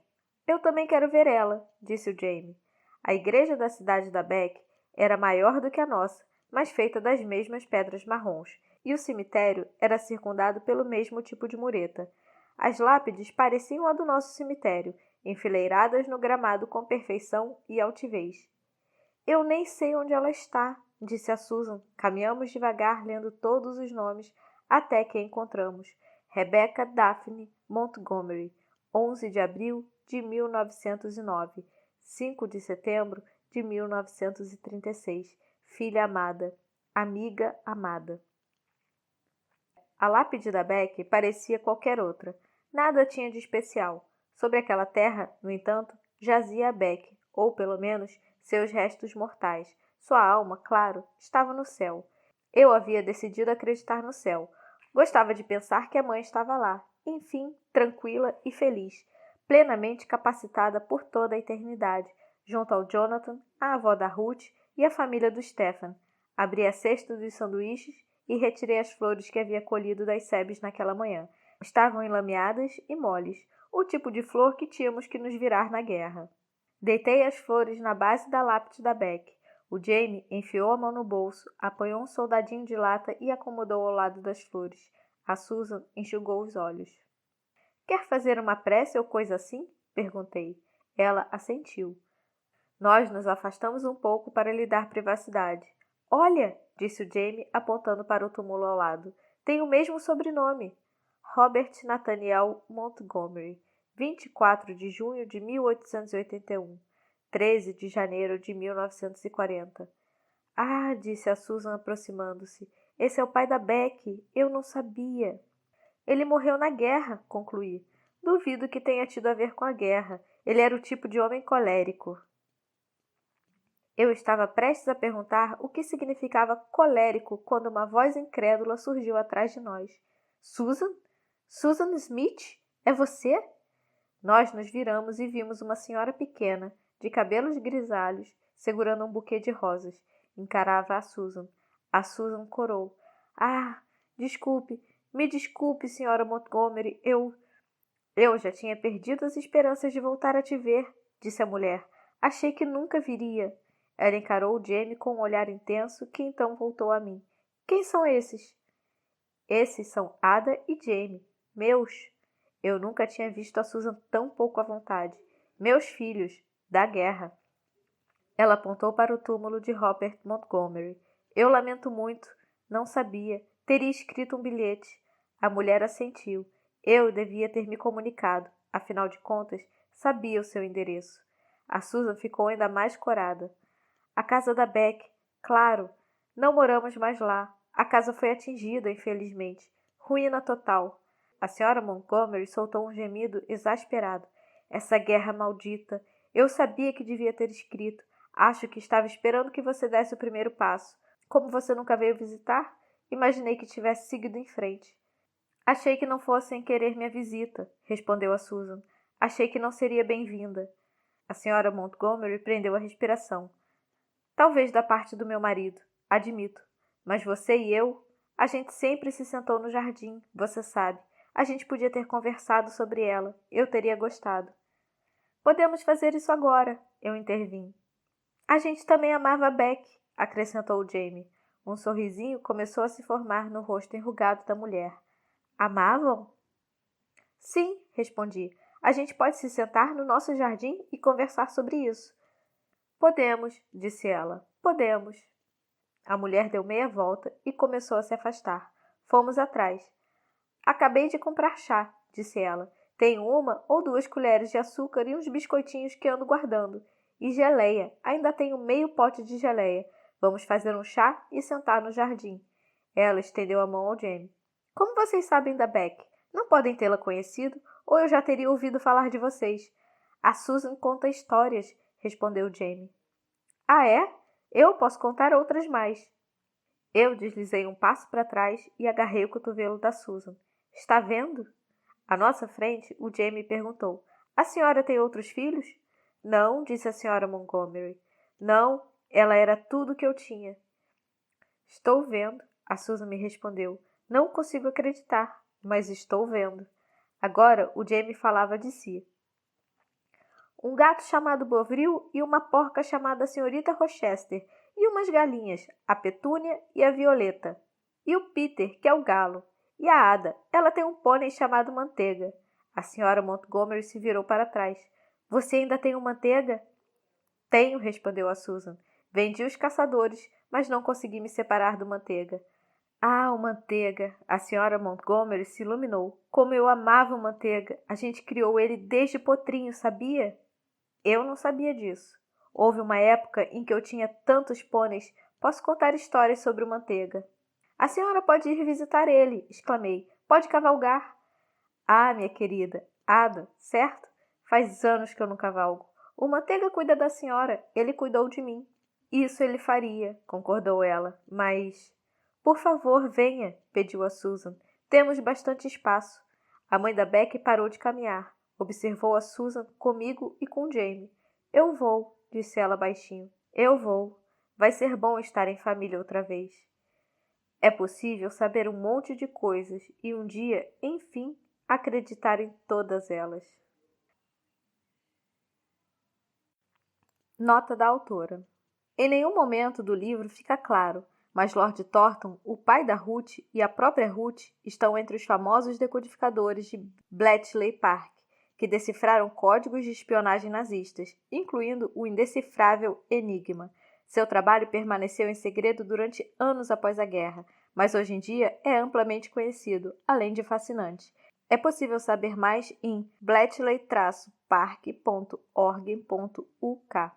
Eu também quero ver ela, disse o Jamie. A igreja da cidade da Beck era maior do que a nossa, mas feita das mesmas pedras marrons, e o cemitério era circundado pelo mesmo tipo de mureta. As lápides pareciam a do nosso cemitério, enfileiradas no gramado com perfeição e altivez. Eu nem sei onde ela está, disse a Susan. Caminhamos devagar, lendo todos os nomes, até que a encontramos. Rebecca Daphne Montgomery, 11 de abril de 1909, 5 de setembro de 1936. Filha amada, amiga amada. A lápide da Beck parecia qualquer outra. Nada tinha de especial. Sobre aquela terra, no entanto, jazia a Beck, ou pelo menos seus restos mortais. Sua alma, claro, estava no céu. Eu havia decidido acreditar no céu. Gostava de pensar que a mãe estava lá, enfim, tranquila e feliz, plenamente capacitada por toda a eternidade, junto ao Jonathan, a avó da Ruth e a família do Stephen. Abri a cesta dos sanduíches e retirei as flores que havia colhido das sebes naquela manhã. Estavam enlameadas e moles, o tipo de flor que tínhamos que nos virar na guerra. Deitei as flores na base da lápide da Beck. O Jamie enfiou a mão no bolso, apanhou um soldadinho de lata e acomodou ao lado das flores. A Susan enxugou os olhos. Quer fazer uma prece ou coisa assim? Perguntei. Ela assentiu. Nós nos afastamos um pouco para lhe dar privacidade. Olha, disse o Jamie, apontando para o túmulo ao lado. Tem o mesmo sobrenome. Robert Nathaniel Montgomery, 24 de junho de 1881. 13 de janeiro de 1940. Ah, disse a Susan aproximando-se. Esse é o pai da Beck. Eu não sabia. Ele morreu na guerra, concluí. Duvido que tenha tido a ver com a guerra. Ele era o tipo de homem colérico. Eu estava prestes a perguntar o que significava colérico quando uma voz incrédula surgiu atrás de nós. Susan? Susan Smith? É você? Nós nos viramos e vimos uma senhora pequena, de cabelos grisalhos, segurando um buquê de rosas. Encarava a Susan. A Susan corou. Ah, desculpe, me desculpe, senhora Montgomery, Eu já tinha perdido as esperanças de voltar a te ver, disse a mulher. Achei que nunca viria. Ela encarou Jamie com um olhar intenso, que então voltou a mim. Quem são esses? Esses são Ada e Jamie, meus. Eu nunca tinha visto a Susan tão pouco à vontade. Meus filhos, da guerra. Ela apontou para o túmulo de Robert Montgomery. Eu lamento muito. Não sabia. Teria escrito um bilhete. A mulher assentiu. Eu devia ter me comunicado. Afinal de contas, sabia o seu endereço. A Susan ficou ainda mais corada. A casa da Beck. Claro. Não moramos mais lá. A casa foi atingida, infelizmente. Ruína total. A senhora Montgomery soltou um gemido exasperado. Essa guerra maldita. Eu sabia que devia ter escrito. Acho que estava esperando que você desse o primeiro passo. Como você nunca veio visitar, imaginei que tivesse seguido em frente. Achei que não fossem querer minha visita, respondeu a Susan. Achei que não seria bem-vinda. A senhora Montgomery prendeu a respiração. Talvez da parte do meu marido, admito. Mas você e eu, a gente sempre se sentou no jardim, você sabe. A gente podia ter conversado sobre ela. Eu teria gostado. Podemos fazer isso agora, eu intervim. A gente também amava Beck, acrescentou Jamie. Um sorrisinho começou a se formar no rosto enrugado da mulher. Amavam? Sim, respondi. A gente pode se sentar no nosso jardim e conversar sobre isso. Podemos, disse ela. Podemos. A mulher deu meia volta e começou a se afastar. Fomos atrás. Acabei de comprar chá, disse ela. Tenho 1 ou 2 colheres de açúcar e uns biscoitinhos que ando guardando. E geleia. Ainda tenho meio pote de geleia. Vamos fazer um chá e sentar no jardim. Ela estendeu a mão ao Jamie. Como vocês sabem da Beck? Não podem tê-la conhecido, ou eu já teria ouvido falar de vocês. A Susan conta histórias, respondeu Jamie. Ah, é? Eu posso contar outras mais. Eu deslizei um passo para trás e agarrei o cotovelo da Susan. Está vendo? À nossa frente, o Jamie perguntou. A senhora tem outros filhos? Não, disse a senhora Montgomery. Não, ela era tudo o que eu tinha. Estou vendo, a Susan me respondeu. Não consigo acreditar, mas estou vendo. Agora o Jamie falava de si. Um gato chamado Bovril e uma porca chamada Senhorita Rochester, e umas galinhas, a Petúnia e a Violeta. E o Peter, que é o galo. E a Ada, ela tem um pônei chamado Manteiga. A senhora Montgomery se virou para trás. Você ainda tem um Manteiga? Tenho, respondeu a Susan. Vendi os caçadores, mas não consegui me separar do Manteiga. Ah, o Manteiga! A senhora Montgomery se iluminou. Como eu amava o Manteiga! A gente criou ele desde potrinho, sabia? Eu não sabia disso. Houve uma época em que eu tinha tantos pôneis. Posso contar histórias sobre o Manteiga. A senhora pode ir visitar ele, exclamei. Pode cavalgar. Ah, minha querida, Ada, certo? Faz anos que eu não cavalgo. O Manteiga cuida da senhora, ele cuidou de mim. Isso ele faria, concordou ela, mas... Por favor, venha, pediu a Susan. Temos bastante espaço. A mãe da Beck parou de caminhar. Observou a Susan comigo e com Jamie. Eu vou, disse ela baixinho. Eu vou. Vai ser bom estar em família outra vez. É possível saber um monte de coisas e um dia, enfim, acreditar em todas elas. Nota da autora. Em nenhum momento do livro fica claro, mas Lord Thornton, o pai da Ruth e a própria Ruth estão entre os famosos decodificadores de Bletchley Park, que decifraram códigos de espionagem nazistas, incluindo o indecifrável Enigma. Seu trabalho permaneceu em segredo durante anos após a guerra, mas hoje em dia é amplamente conhecido, além de fascinante. É possível saber mais em bletchley-park.org.uk.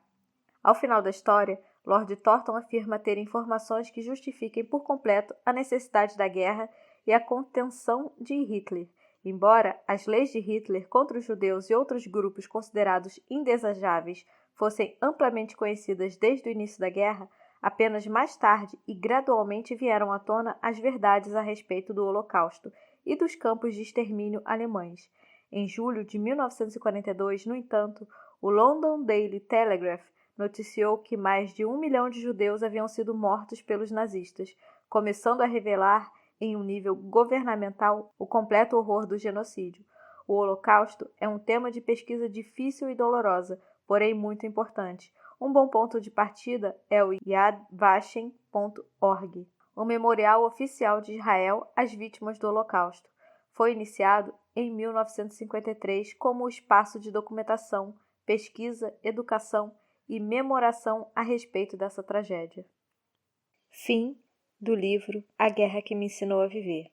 Ao final da história, Lord Thornton afirma ter informações que justifiquem por completo a necessidade da guerra e a contenção de Hitler. Embora as leis de Hitler contra os judeus e outros grupos considerados indesejáveis fossem amplamente conhecidas desde o início da guerra, apenas mais tarde e gradualmente vieram à tona as verdades a respeito do Holocausto e dos campos de extermínio alemães. Em julho de 1942, no entanto, o London Daily Telegraph noticiou que mais de 1 milhão de judeus haviam sido mortos pelos nazistas, começando a revelar, em um nível governamental, o completo horror do genocídio. O Holocausto é um tema de pesquisa difícil e dolorosa, porém muito importante. Um bom ponto de partida é o yadvashem.org, o memorial oficial de Israel às vítimas do Holocausto. Foi iniciado em 1953 como espaço de documentação, pesquisa, educação e memoração a respeito dessa tragédia. Fim do livro A Guerra que Me Ensinou a Viver.